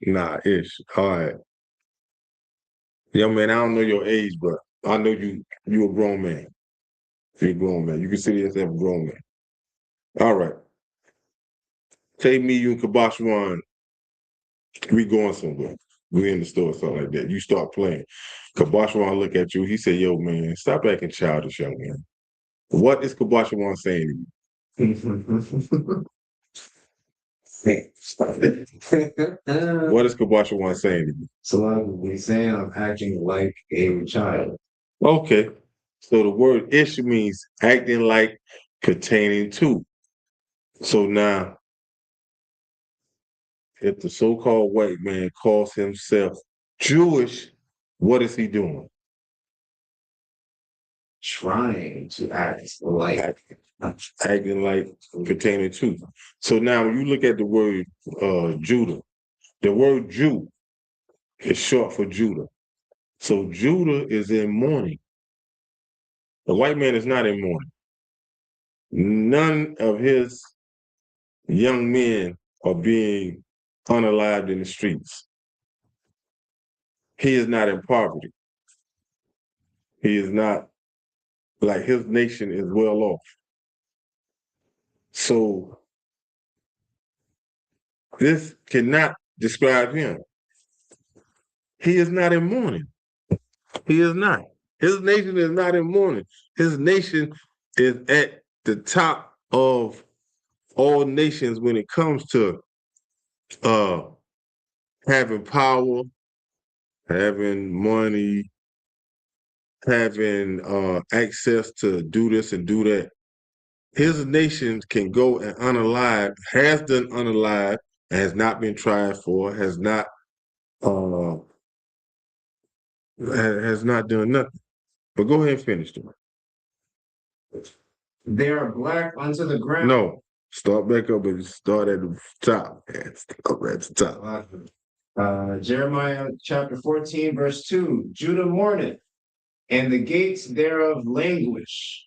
Nah, ish. All right. Young man, I don't know your age, but I know you a grown man. You're a grown man. You consider yourself a grown man. All right. Take me, you and Kabashwan, we going somewhere. We in the store or something like that. You start playing. Kabashwan look at you. He say, yo, man, stop acting childish, young man. What is Kabashwan saying to you? What is Kabashwan saying to you? So he's saying I'm acting like a child. Okay. So the word ish means acting like, pertaining to. So now, if the so-called white man calls himself Jewish, what is he doing? trying to act like. acting like pertaining to. So now when you look at the word Judah, the word Jew is short for Judah. So Judah is in mourning. The white man is not in mourning. None of his young men are being unalived in the streets. He is not in poverty. He is not, like, his nation is well off. So this cannot describe him. He is not in mourning. He is not. His nation is not in mourning. His nation is at the top of all nations when it comes to having power, having money, having access to do this and do that. His nation can go and unalive, has done unalive, has not been tried for, has not done nothing. But go ahead and finish them. They are black unto the ground. No, start back up and start at the top. Start at the top. Jeremiah chapter 14, verse 2. Judah mourneth, and the gates thereof languish.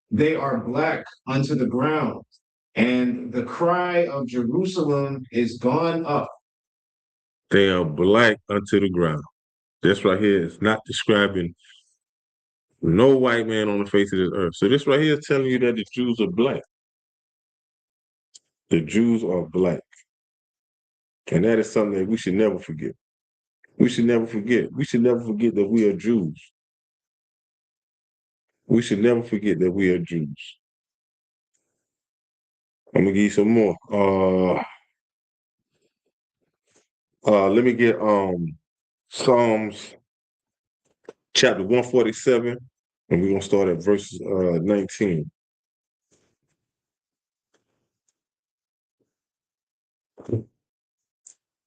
They are black unto the ground, and the cry of Jerusalem is gone up. They are black unto the ground. This right here is not describing no white man on the face of this earth. So this right here is telling you that the Jews are black. The Jews are black. And that is something that we should never forget. We should never forget. We should never forget that we are Jews. We should never forget that we are Jews. I'm gonna give you some more. Let me get Psalms chapter 147, and we're gonna start at verse 19.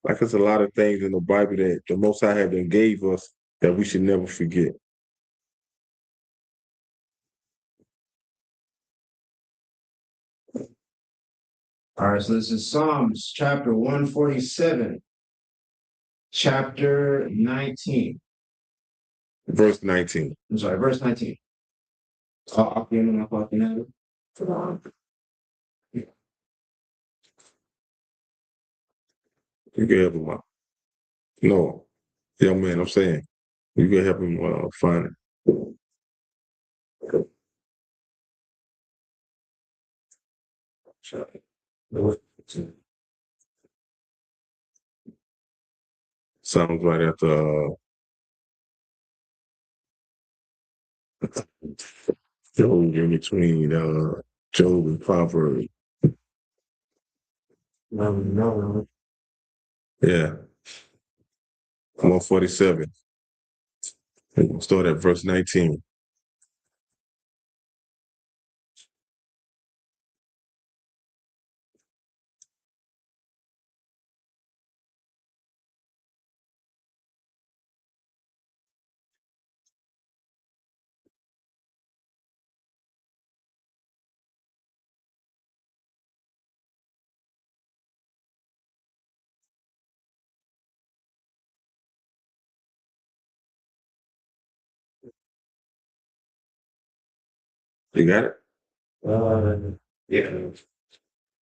Like, there's a lot of things in the Bible that the Most High have been gave us that we should never forget. All right, so this is Psalms chapter 147, chapter 19. Verse 19. I'm sorry, verse 19. You can help him out. No, young man, I'm saying, you can help him find it. Sounds right after Job, in between Job and Proverbs. No. Yeah. 147. We'll start at verse 19. You got it? Yeah.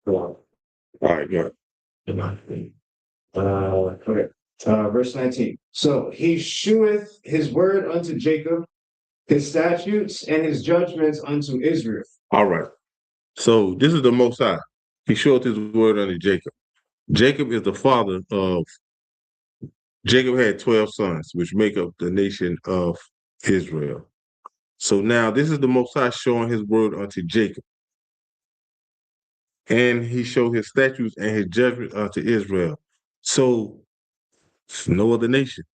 Go on. All right, go Okay. Verse 19. So he sheweth his word unto Jacob, his statutes and his judgments unto Israel. All right. So this is the Most High. He showed his word unto Jacob. Jacob is the father of, Jacob had 12 sons, which make up the nation of Israel. So now this is the Most High showing his word unto Jacob. And he showed his statutes and his judgment unto Israel. So no other nation.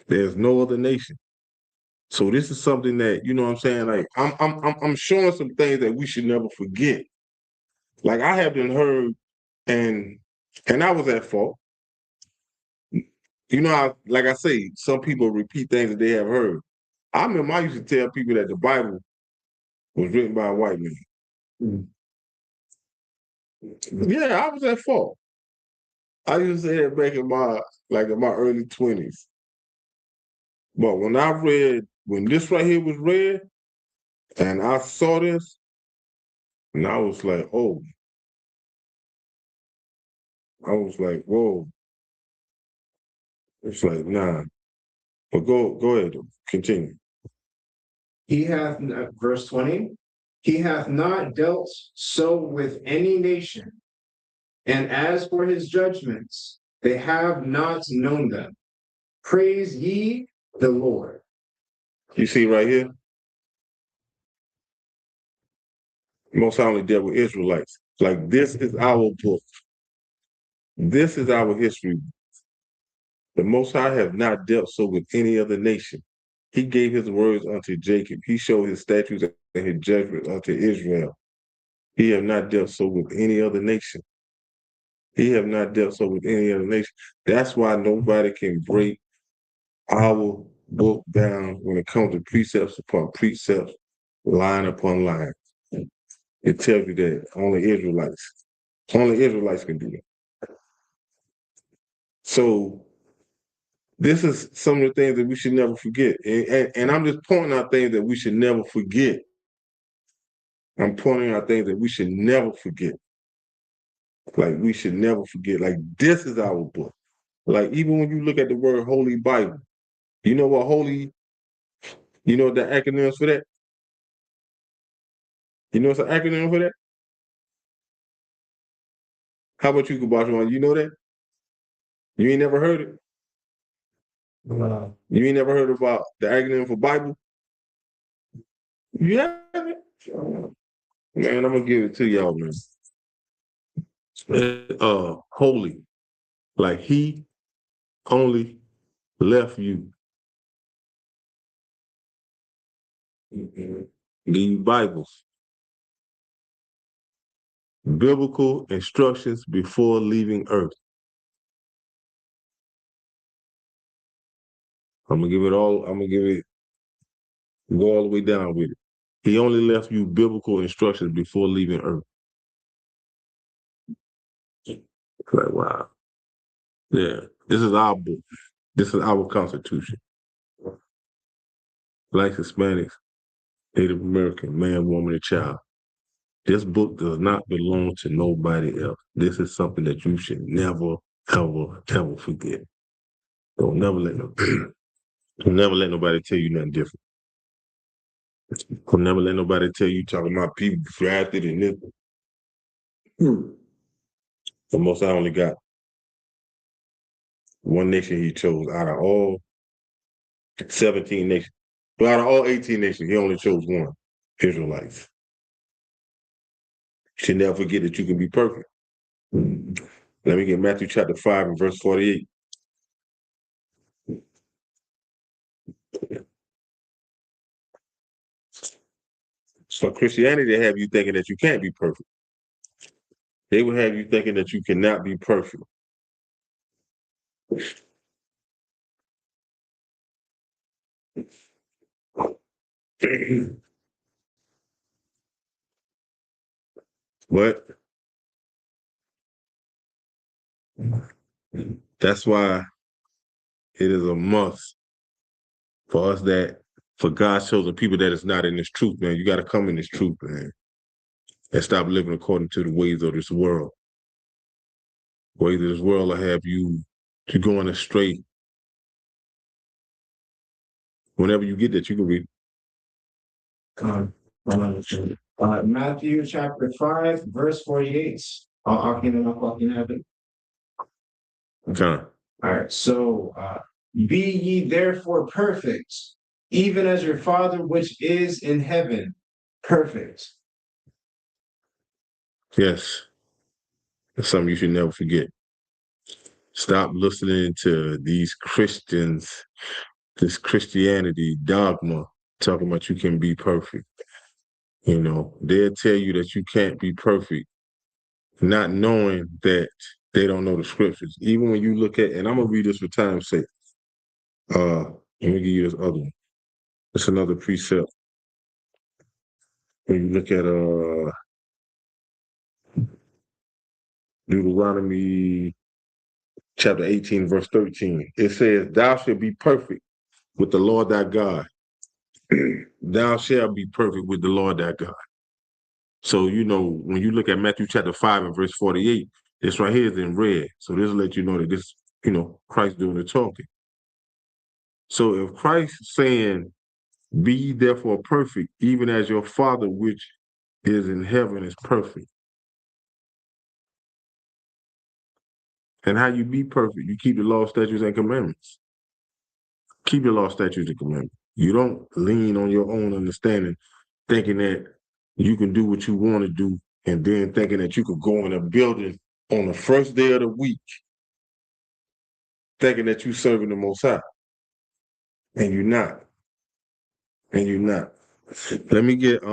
There's no other nation. So this is something that, you know what I'm saying? Like, I'm showing some things that we should never forget. Like, I haven't heard, and I was at fault. You know, like I say, some people repeat things that they have heard. I remember I used to tell people that the Bible was written by a white man. Yeah, I was at fault. I used to say that back in my early 20s. But when this right here was read, and I saw this, and I was like, oh, I was like, whoa. It's like, nah. But go ahead, continue. He hath, verse 20, he hath not dealt so with any nation. And as for his judgments, they have not known them. Praise ye the Lord. You see right here? Most High only dealt with Israelites. Like, this is our book. This is our history. The Most High have not dealt so with any other nation. He gave his words unto Jacob. He showed his statutes and his judgments unto Israel. He have not dealt so with any other nation. He have not dealt so with any other nation. That's why nobody can break our book down when it comes to precepts upon precepts, line upon line. It tells you that only Israelites can do that. So this is some of the things that we should never forget. And I'm just pointing out things that we should never forget. I'm pointing out things that we should never forget. Like, we should never forget. Like, this is our book. Like, even when you look at the word Holy Bible, you know what you know what the acronyms for that? You know what's an acronym for that? How about you, Kabashwan? You know that? You ain't never heard it? You ain't never heard about the acronym for Bible? You haven't? Man, I'm gonna give it to y'all, man. Holy. Like, he only left you. Give you Bibles. Biblical instructions before leaving earth. I'm gonna give it, go all the way down with it. He only left you biblical instructions before leaving earth. Like, wow. Yeah, this is our book. This is our Constitution. Blacks, Hispanics, Native American, man, woman, and child. This book does not belong to nobody else. This is something that you should never, ever, ever forget. Don't never let nobody tell you nothing different. Don't never let nobody tell you talking about people drafted in this. The Most I only got one nation he chose out of all 17 nations. But out of all 18 nations, he only chose one, Israelites. You should never forget that you can be perfect. Let me get Matthew chapter 5 and verse 48. So Christianity have you thinking that you can't be perfect. They will have you thinking that you cannot be perfect. But that's why it is a must for God's chosen people that is not in this truth, man. You got to come in this truth, man, and stop living according to the ways of this world. Ways of this world will have you going astray. Whenever you get that, you can read. Matthew chapter 5, verse 48. Okay. All right, so be ye therefore perfect, even as your Father which is in heaven, perfect. Yes. That's something you should never forget. Stop listening to these Christians, this Christianity dogma, talking about you can be perfect. You know, they'll tell you that you can't be perfect, not knowing that they don't know the scriptures. Even when you look at, and I'm gonna read this for time's sake. Let me give you this other one. It's another precept. When you look at Deuteronomy chapter 18, verse 13, it says, "Thou shalt be perfect with the Lord thy God." Thou shalt be perfect with the Lord thy God. So, when you look at Matthew chapter 5 and verse 48, this right here is in red. So this will let you know that this, Christ doing the talking. So if Christ saying, "Be ye therefore perfect, even as your Father which is in heaven is perfect." And how you be perfect? You keep the law, statutes, and commandments. Keep the law, statutes, and commandments. You don't lean on your own understanding, thinking that you can do what you want to do, and then thinking that you could go in a building on the first day of the week, thinking that you're serving the Most High, and you're not. And you're not. Let me get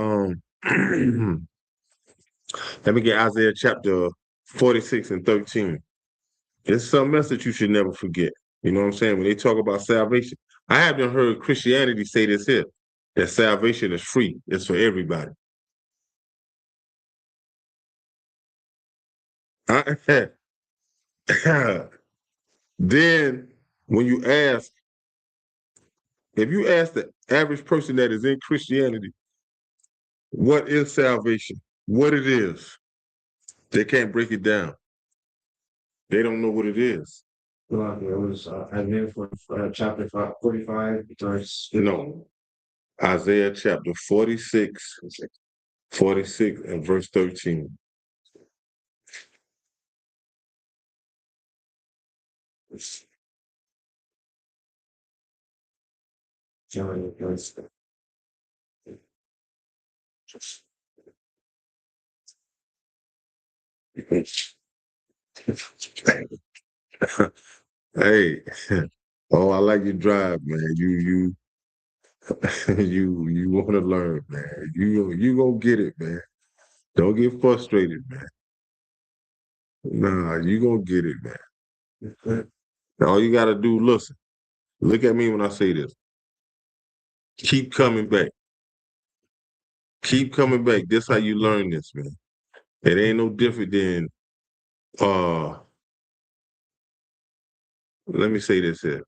Isaiah chapter 46 and 13. It's something else that you should never forget. You know what I'm saying? When they talk about salvation, I haven't heard Christianity say this here, that salvation is free. It's for everybody. Then when you ask, if you ask the average person that is in Christianity, what is salvation? What it is, they can't break it down. They don't know what it is. Well, it was Isaiah chapter 45, verse. No. Isaiah chapter 46 and verse 13. Hey, oh, I like your drive, man. You you want to learn, man. You gonna get it, man. Don't get frustrated, man. Nah, you gonna get it, man. All you gotta do, listen. Look at me when I say this. Keep coming back. Keep coming back. This how you learn this, man. It ain't no different than let me say this here.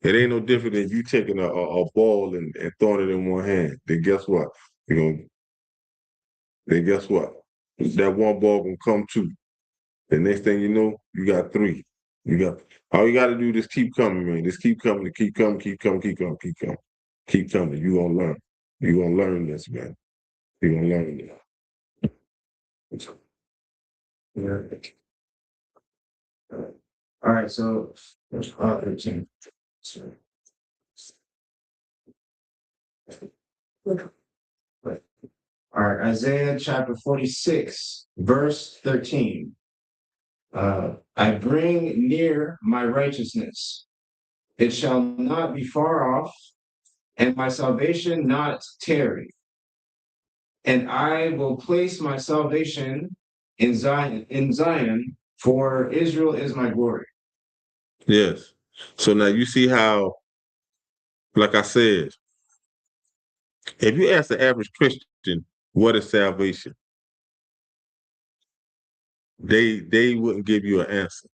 It ain't no different than you taking a ball and throwing it in one hand. Then guess what? You know, then guess what? That one ball gonna come two. The next thing you know, you got three. You got all you gotta do is keep coming, man. Just keep coming, keep coming, keep coming, keep coming, keep coming. Keep coming. You gonna learn. You gonna learn this, man. You gonna learn this. Yeah. All right, so 13. All right, Isaiah chapter 46, verse 13. I bring near my righteousness. It shall not be far off, and my salvation not tarry. And I will place my salvation in Zion, for Israel is my glory. Yes. So now you see how, like I said, if you ask the average Christian what is salvation, they wouldn't give you an answer.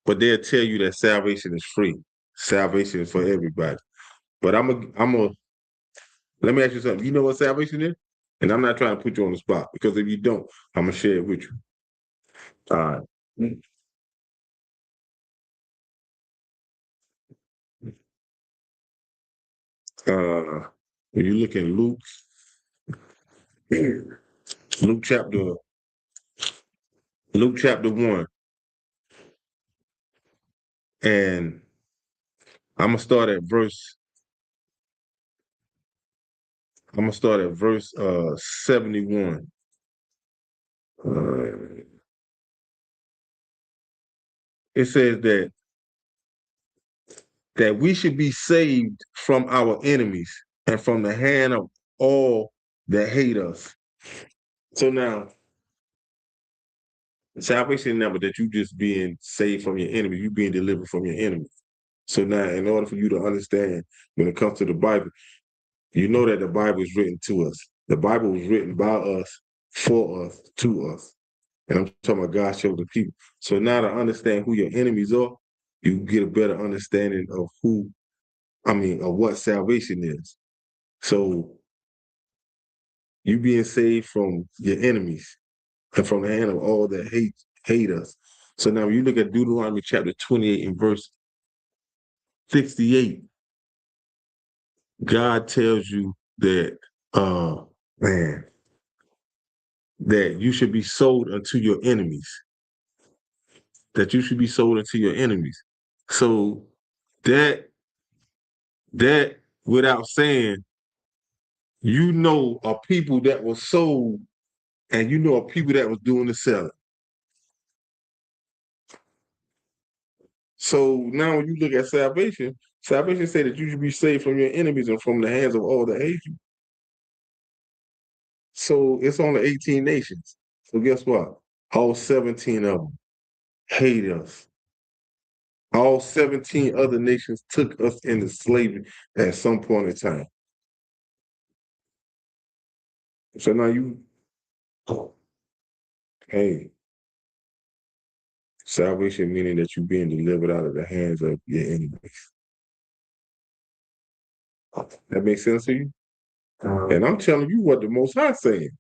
But they'll tell you that salvation is free. Salvation is for everybody. But let me ask you something. You know what salvation is? And I'm not trying to put you on the spot, because if you don't, I'm gonna share it with you. All right. When you look in Luke chapter Luke chapter 1, and I'm gonna start at verse 71. It says that we should be saved from our enemies and from the hand of all that hate us. So now, salvation never that you just being saved from your enemy, you being delivered from your enemy. So now, in order for you to understand, when it comes to the Bible, you know that the Bible is written to us. The Bible was written by us, for us, to us. And I'm talking about God's chosen people. So now to understand who your enemies are, you get a better understanding of of what salvation is. So you being saved from your enemies and from the hand of all that hate us. So now when you look at Deuteronomy chapter 28 and verse 68, God tells you that man, that you should be sold unto your enemies. That you should be sold unto your enemies. So that without saying, you know a people that was sold and you know a people that was doing the selling. So now when you look at salvation, salvation say that you should be saved from your enemies and from the hands of all that hate you. So it's only 18 nations. So guess what? All 17 of them hate us. All 17 other nations took us into slavery at some point in time. So now hey, salvation meaning that you're being delivered out of the hands of your enemies. That makes sense to you? And I'm telling you what the Most High saying.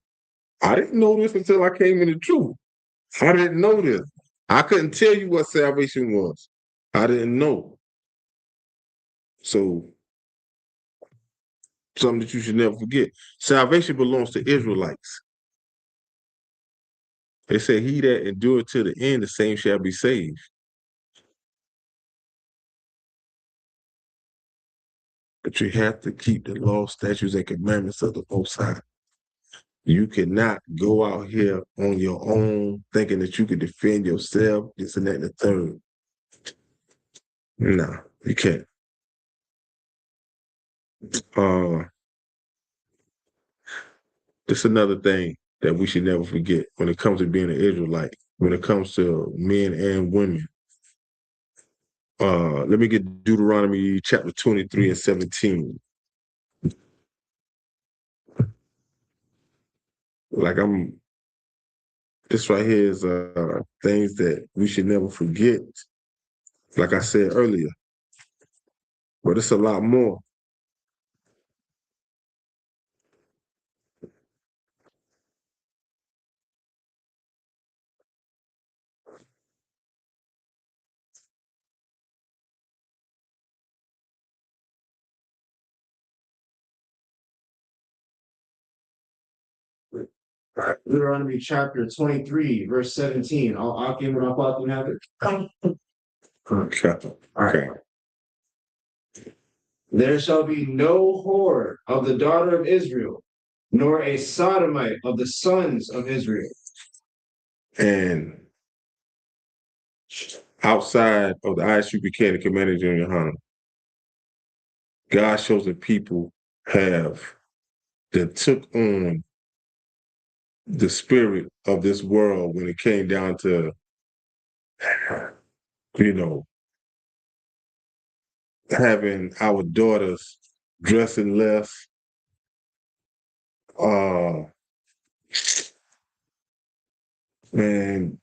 I didn't know this until I came into truth. I didn't know this. I couldn't tell you what salvation was. I didn't know. So, something that you should never forget. Salvation belongs to Israelites. They say, he that endureth to the end, the same shall be saved. But you have to keep the law, statutes, and commandments of the Most High. You cannot go out here on your own thinking that you can defend yourself, this and that, and the third. No, you can't. It's another thing that we should never forget when it comes to being an Israelite, when it comes to men and women. Let me get Deuteronomy chapter 23 and 17. This right here is things that we should never forget, like I said earlier. But it's a lot more. All right, Deuteronomy chapter 23, verse 17. I'll give it up. You have it. Okay. All right. There shall be no whore of the daughter of Israel, nor a sodomite of the sons of Israel. And outside of the ISUPK, the Commanding Junior Hunter, God's chosen people that took on the spirit of this world when it came down to, having our daughters dressing less, and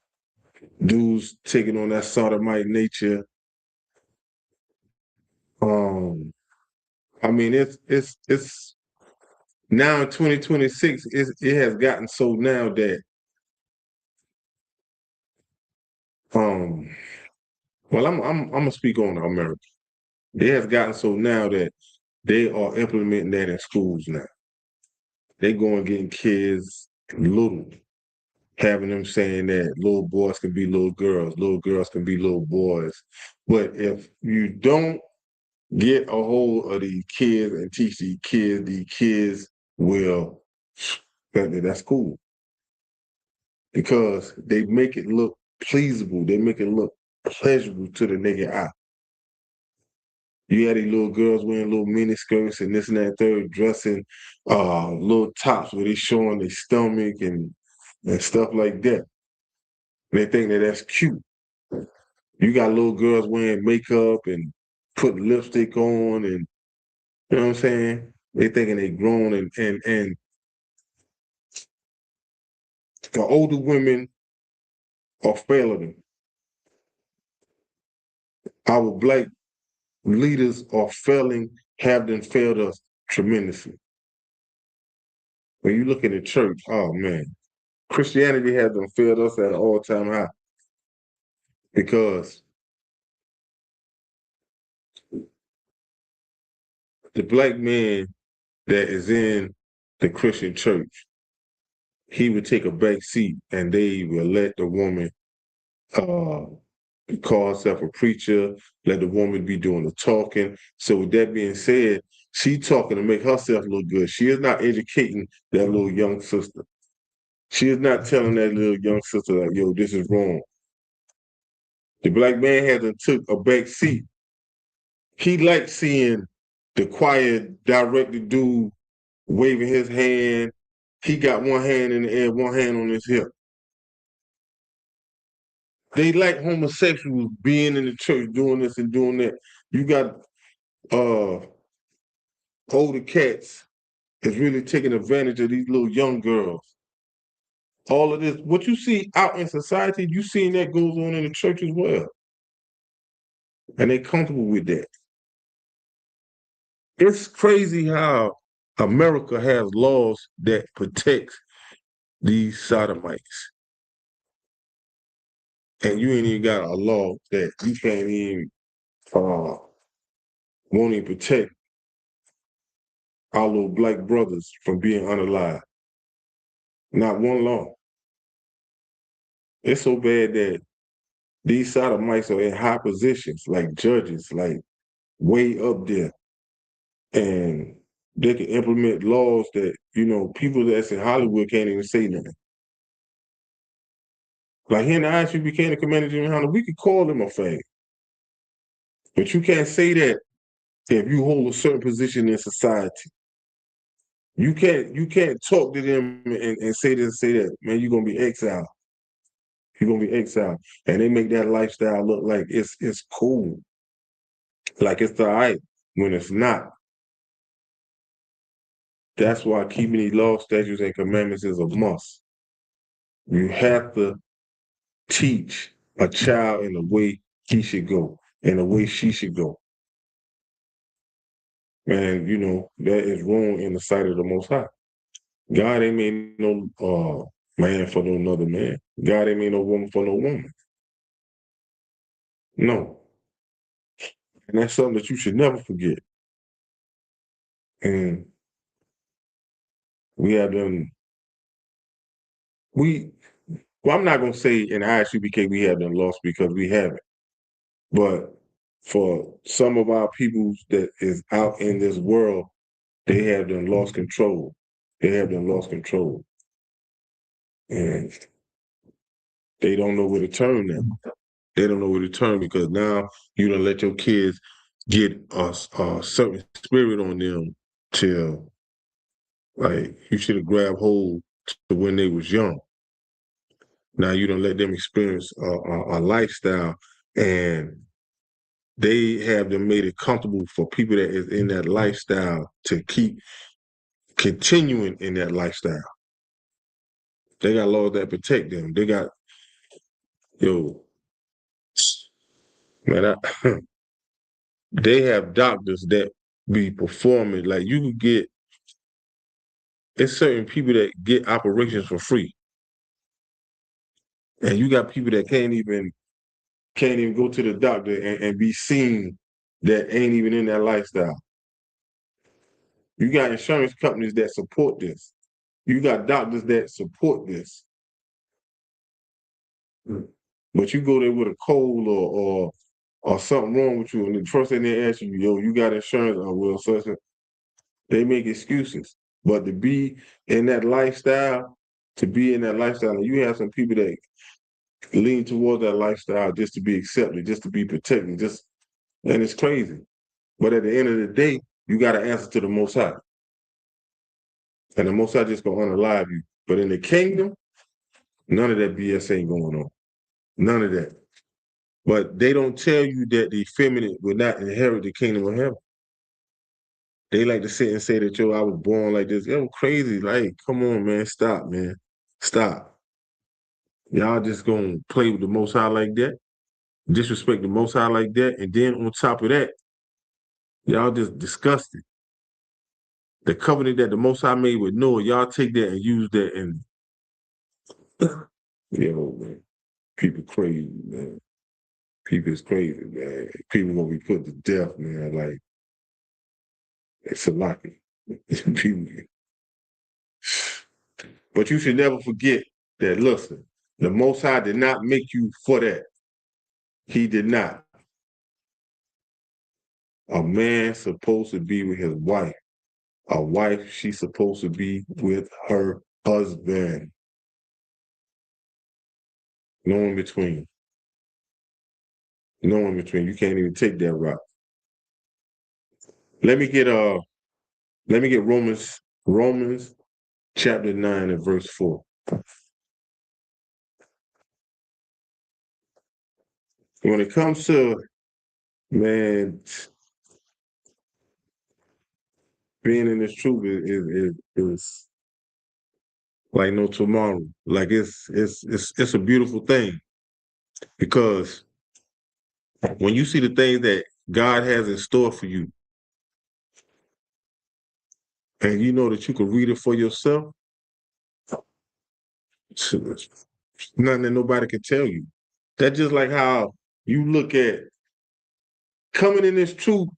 dudes taking on that sodomite nature. It's now in 2026. It has gotten so now that well, I'm gonna speak on America. It has gotten so now that they are implementing that in schools now. They going getting kids little, having them saying that little boys can be little girls can be little boys. But if you don't get a hold of these kids and teach these kids will, that's cool. Because they make it look pleasable, they make it look pleasurable to the naked eye. You had these little girls wearing little mini skirts and this and that third, dressing little tops where they showing their stomach and stuff like that. They think that that's cute. You got little girls wearing makeup and put lipstick on, and you know what I'm saying? They thinking they grown, and the older women are failing them. Our black leaders are failing, have them failed us tremendously. When you look at the church, oh man, Christianity has them failed us at an all-time high because the black man that is in the Christian church, he would take a back seat and they will let the woman call herself a preacher, let the woman be doing the talking. So with that being said, she talking to make herself look good. She is not educating that little young sister. She is not telling that little young sister like, yo, this is wrong. The black man hasn't took a back seat. He likes seeing the quiet, directed dude waving his hand. He got one hand in the air, one hand on his hip. They like homosexuals being in the church doing this and doing that. You got older cats is really taking advantage of these little young girls. All of this, what you see out in society, you seeing that goes on in the church as well. And they're comfortable with that. It's crazy how America has laws that protect these sodomites. And you ain't even got a law that you can't even won't even protect our little black brothers from being unalive. Not one law. It's so bad that these sodomites are in high positions, like judges, like way up there. And they can implement laws that, you know, people that's in Hollywood can't even say nothing. Like here in the ISUPK, the Commander Jimmy Hunter, we could call them a fag. But you can't say that if you hold a certain position in society. You can't talk to them and say this and say that, man, you're gonna be exiled. You're gonna be exiled. And they make that lifestyle look like it's cool. Like it's all right when it's not. That's why keeping these laws, statutes, and commandments is a must. You have to teach a child in the way he should go, in the way she should go. And, you know, that is wrong in the sight of the Most High. God ain't made no man for no another man. God ain't made no woman for no woman. No. And that's something that you should never forget. And we have done, well, I'm not going to say in ISUPK we have done lost because we haven't. But for some of our people that is out in this world, they have done lost control. They have done lost control. And they don't know where to turn now. They don't know where to turn because now you don't let your kids get a certain spirit on them till, like, you should have grabbed hold to when they was young. Now you don't let them experience a lifestyle, and they have them made it comfortable for people that is in that lifestyle to keep continuing in that lifestyle. They got laws that protect them. They got, yo, man, they have doctors that be performing, like you can get, it's certain people that get operations for free. And you got people that can't even go to the doctor and be seen that ain't even in that lifestyle. You got insurance companies that support this. You got doctors that support this. But you go there with a cold or something wrong with you, and the first thing they ask you, yo, you got insurance? Oh, well, such a, they make excuses. But to be in that lifestyle, and you have some people that lean toward that lifestyle just to be accepted, just to be protected, and it's crazy. But at the end of the day, you got to answer to the Most High. And the Most High just gonna unalive you. But in the kingdom, none of that BS ain't going on. None of that. But they don't tell you that the effeminate will not inherit the kingdom of heaven. They like to sit and say that, yo, I was born like this. Yo, crazy. Like, come on, man. Stop, man. Stop. Y'all just gonna play with the Most High like that, disrespect the Most High like that, and then on top of that, y'all just disgusted. The covenant that the Most High made with Noah, y'all take that and use that and yo, man. People crazy, man. People is crazy, man. People gonna be put to death, man. Like, it's a lot. People. But you should never forget that, listen, the Most High did not make you for that. He did not. A man supposed to be with his wife. A wife, she's supposed to be with her husband. No in between. No in between. You can't even take that route. Let me get Romans chapter 9 and verse 4. When it comes to, man, being in this truth is like no tomorrow. Like it's a beautiful thing, because when you see the things that God has in store for you, and you know that you can read it for yourself, it's nothing that nobody can tell you. That's just like how you look at coming in this truth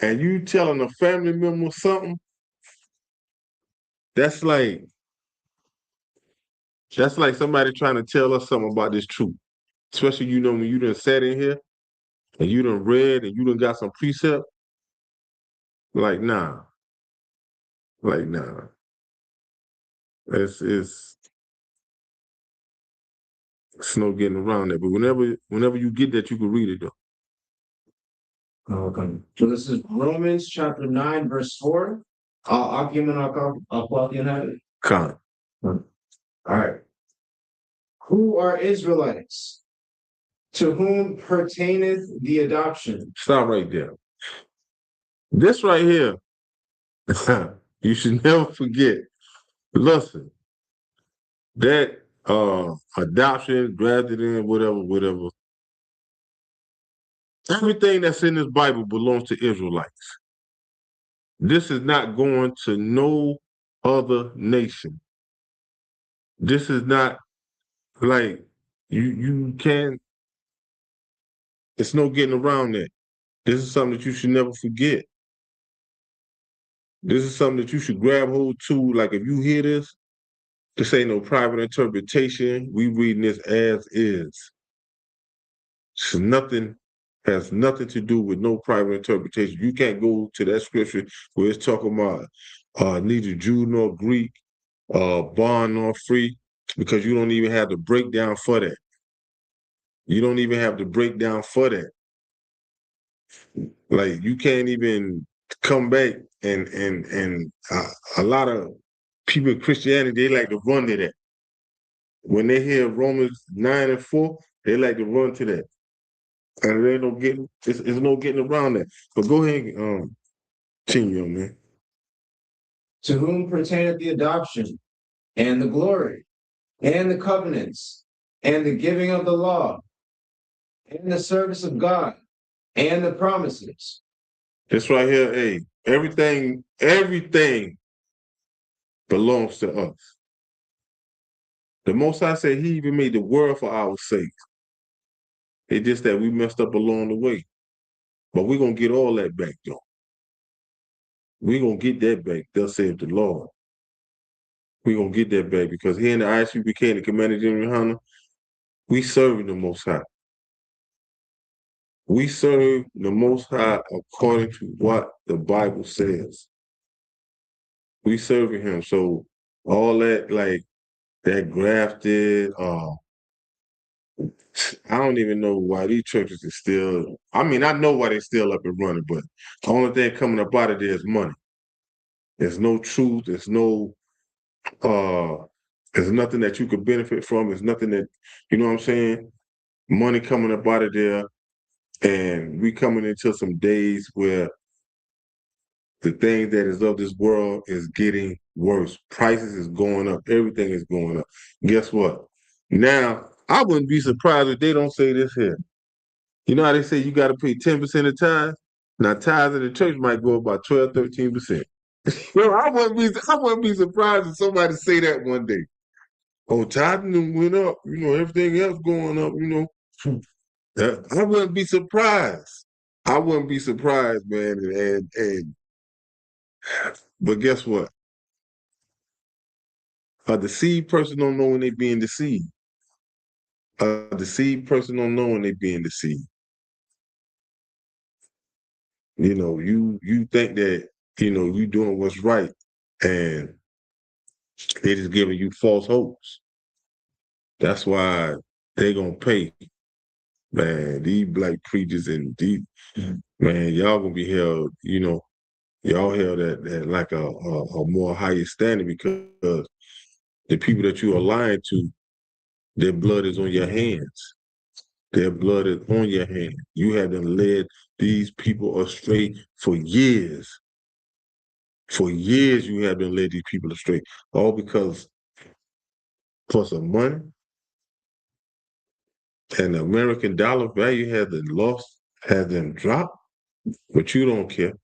and you telling a family member something. That's like somebody trying to tell us something about this truth. Especially, you know, when you done sat in here and you done read and you done got some precept. Like, nah. Like, nah. It's no getting around that. But whenever you get that, you can read it though. Okay. So this is Romans chapter 9, verse 4. I'll give it. Con. All right. Who are Israelites? To whom pertaineth the adoption? Stop right there. This right here, you should never forget. Listen, that adoption, grafted in, whatever. Everything that's in this Bible belongs to Israelites. This is not going to no other nation. This is not like you can't. It's no getting around that. This is something that you should never forget. This is something that you should grab hold to. Like, if you hear this ain't no private interpretation. We reading this as is. Has nothing to do with no private interpretation. You can't go to that scripture where it's talking about neither Jew nor Greek, bond nor free, because you don't even have the breakdown for that. You don't even have the breakdown for that. Like, you can't even come back and a lot of people in Christianity, they like to run to that. When they hear Romans 9 and 4, they like to run to that. And there ain't no getting, it's no getting around that. But go ahead, continue, man. To whom pertaineth the adoption, and the glory, and the covenants, and the giving of the law, and the service of God, and the promises. This right here, hey, everything belongs to us. The Most High said he even made the world for our sake. It's just that we messed up along the way. But we're going to get all that back, though. We're going to get that back, thus saith the Lord. We're going to get that back, because here in the ISUPK, the Commanding General Hunter, we serve the Most High. We serve the Most High according to what the Bible says. We serve him. So all that, like, that grafted, I don't even know why these churches are still, I mean, I know why they're still up and running, but the only thing coming up out of there is money. There's no truth. There's nothing that you could benefit from. There's nothing that, you know what I'm saying? money coming up out of there, and we coming into some days where the thing that is of this world is getting worse. Prices is going up. Everything is going up. Guess what? Now, I wouldn't be surprised if they don't say this here. You know how they say you got to pay 10% of tithes? Now, tithes in the church might go up by 12, 13%. Well, I wouldn't be surprised if somebody say that one day. Oh, tithing went up, everything else going up. I wouldn't be surprised. I wouldn't be surprised, man. But guess what? A deceived person don't know when they being deceived. A deceived person don't know when they being deceived. You think that you doing what's right, and they just giving you false hopes. That's why they gonna pay, man. These black preachers and these man, y'all gonna be held. Y'all held at like a more higher standard because the people that you are lying to, their blood is on your hands. Their blood is on your hands. You have been led these people astray for years. For years, you have been led these people astray, all because for some money, and the American dollar value has been lost, has been dropped, but you don't care.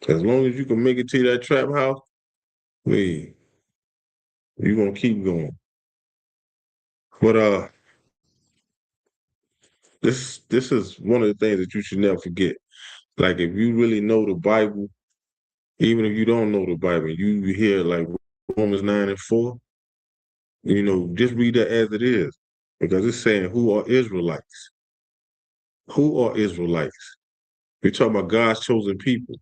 As long as you can make it to that trap house, you're gonna keep going. But this is one of the things that you should never forget. Like if you really know the Bible, even if you don't know the Bible, you hear like Romans 9:4, just read that as it is. Because it's saying who are Israelites? Who are Israelites? We're talking about God's chosen people.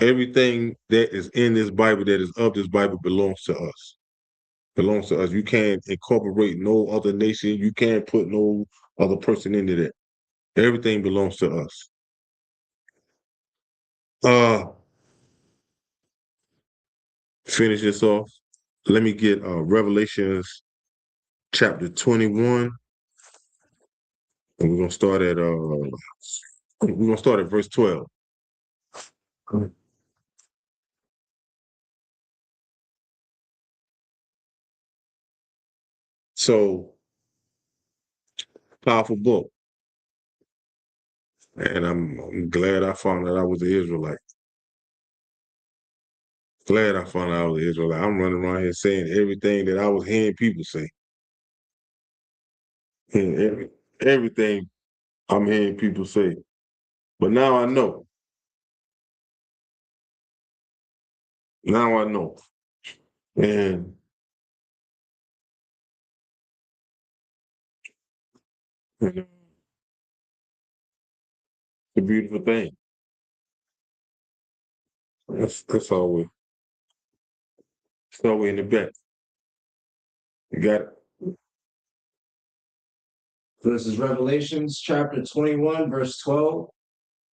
Everything that is in this Bible, that is of this Bible, belongs to us. Belongs to us. You can't incorporate no other nation. You can't put no other person into that. Everything belongs to us. Finish this off. Let me get Revelations chapter 21. And we're gonna start at verse 12. So, powerful book. And I'm glad I found out I was an Israelite. Glad I found out I was an Israelite. I'm running around here saying everything that I was hearing people say. And everything I'm hearing people say. But now I know. Now I know. And it's a beautiful thing. That's always in the back. You got it. So this is Revelations chapter 21, verse 12.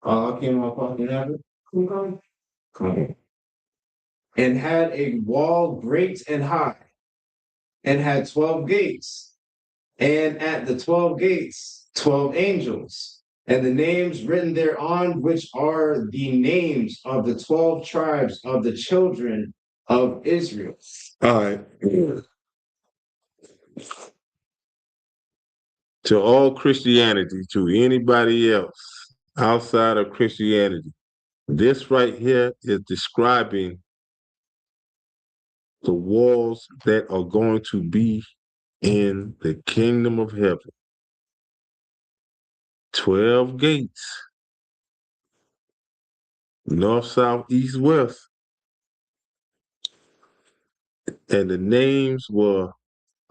I came up on the heaven. Come on. And had a wall great and high, and had 12 gates, and at the 12 gates 12 angels, and the names written thereon, which are the names of the 12 tribes of the children of Israel. All right. To all Christianity, to anybody else outside of Christianity, this right here is describing the walls that are going to be in the kingdom of heaven. 12 gates, north, south, east, west. And the names were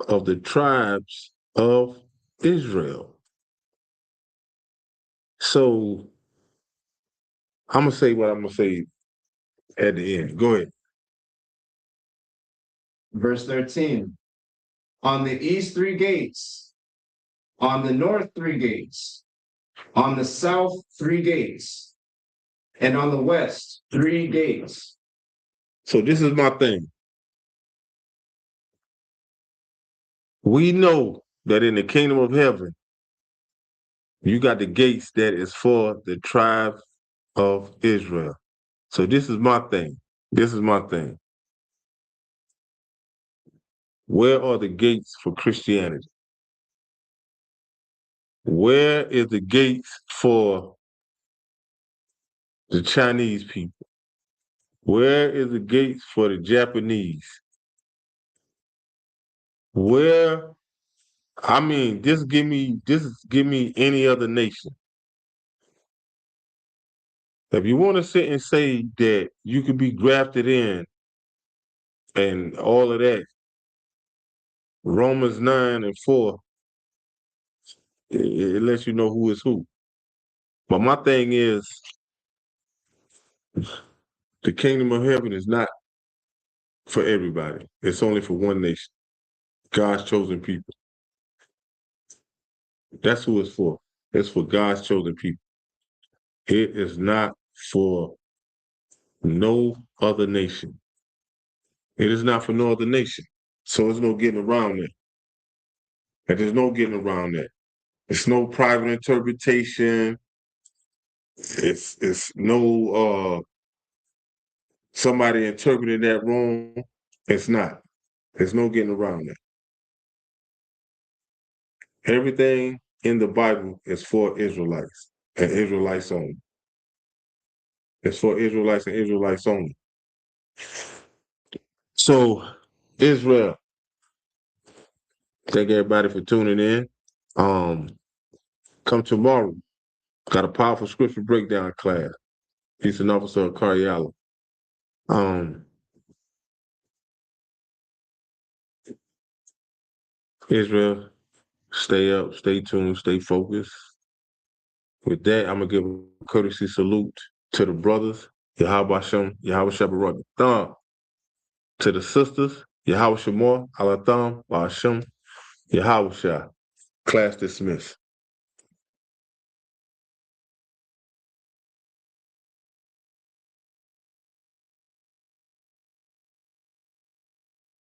of the tribes of Israel. So I'm going to say what I'm going to say at the end. Go ahead. Verse 13. On the east 3 gates, on the north 3 gates, on the south 3 gates, and on the west 3 gates. So this is my thing. We know that in the kingdom of heaven, you got the gates that is for the tribe of Israel. So this is my thing. This is my thing. Where are the gates for Christianity? Where is the gates for the Chinese people? Where is the gates for the Japanese? Where, I mean, just give me any other nation. If you want to sit and say that you could be grafted in and all of that, Romans 9:4, it lets you know who is who. But my thing is, the kingdom of heaven is not for everybody. It's only for one nation, God's chosen people. That's who it's for. It's for God's chosen people. It is not for no other nation. It is not for no other nation. So there's no getting around that. And there's no getting around that. It's no private interpretation. It's no somebody interpreting that wrong. It's not. There's no getting around that. Everything in the Bible is for Israelites and Israelites only. It's for Israelites and Israelites only. So, Israel, thank everybody for tuning in. Come tomorrow. Got a powerful scripture breakdown class. He's an officer of Karyala. Israel, stay up, stay tuned, stay focused. With that, I'm gonna give a courtesy salute to the brothers, Yahweh Shem, Yahweh Shabbat Thumb. To the sisters, Yahweh Shemor, Alatham, Ba'ashem, Yahweh Shah. Class dismissed.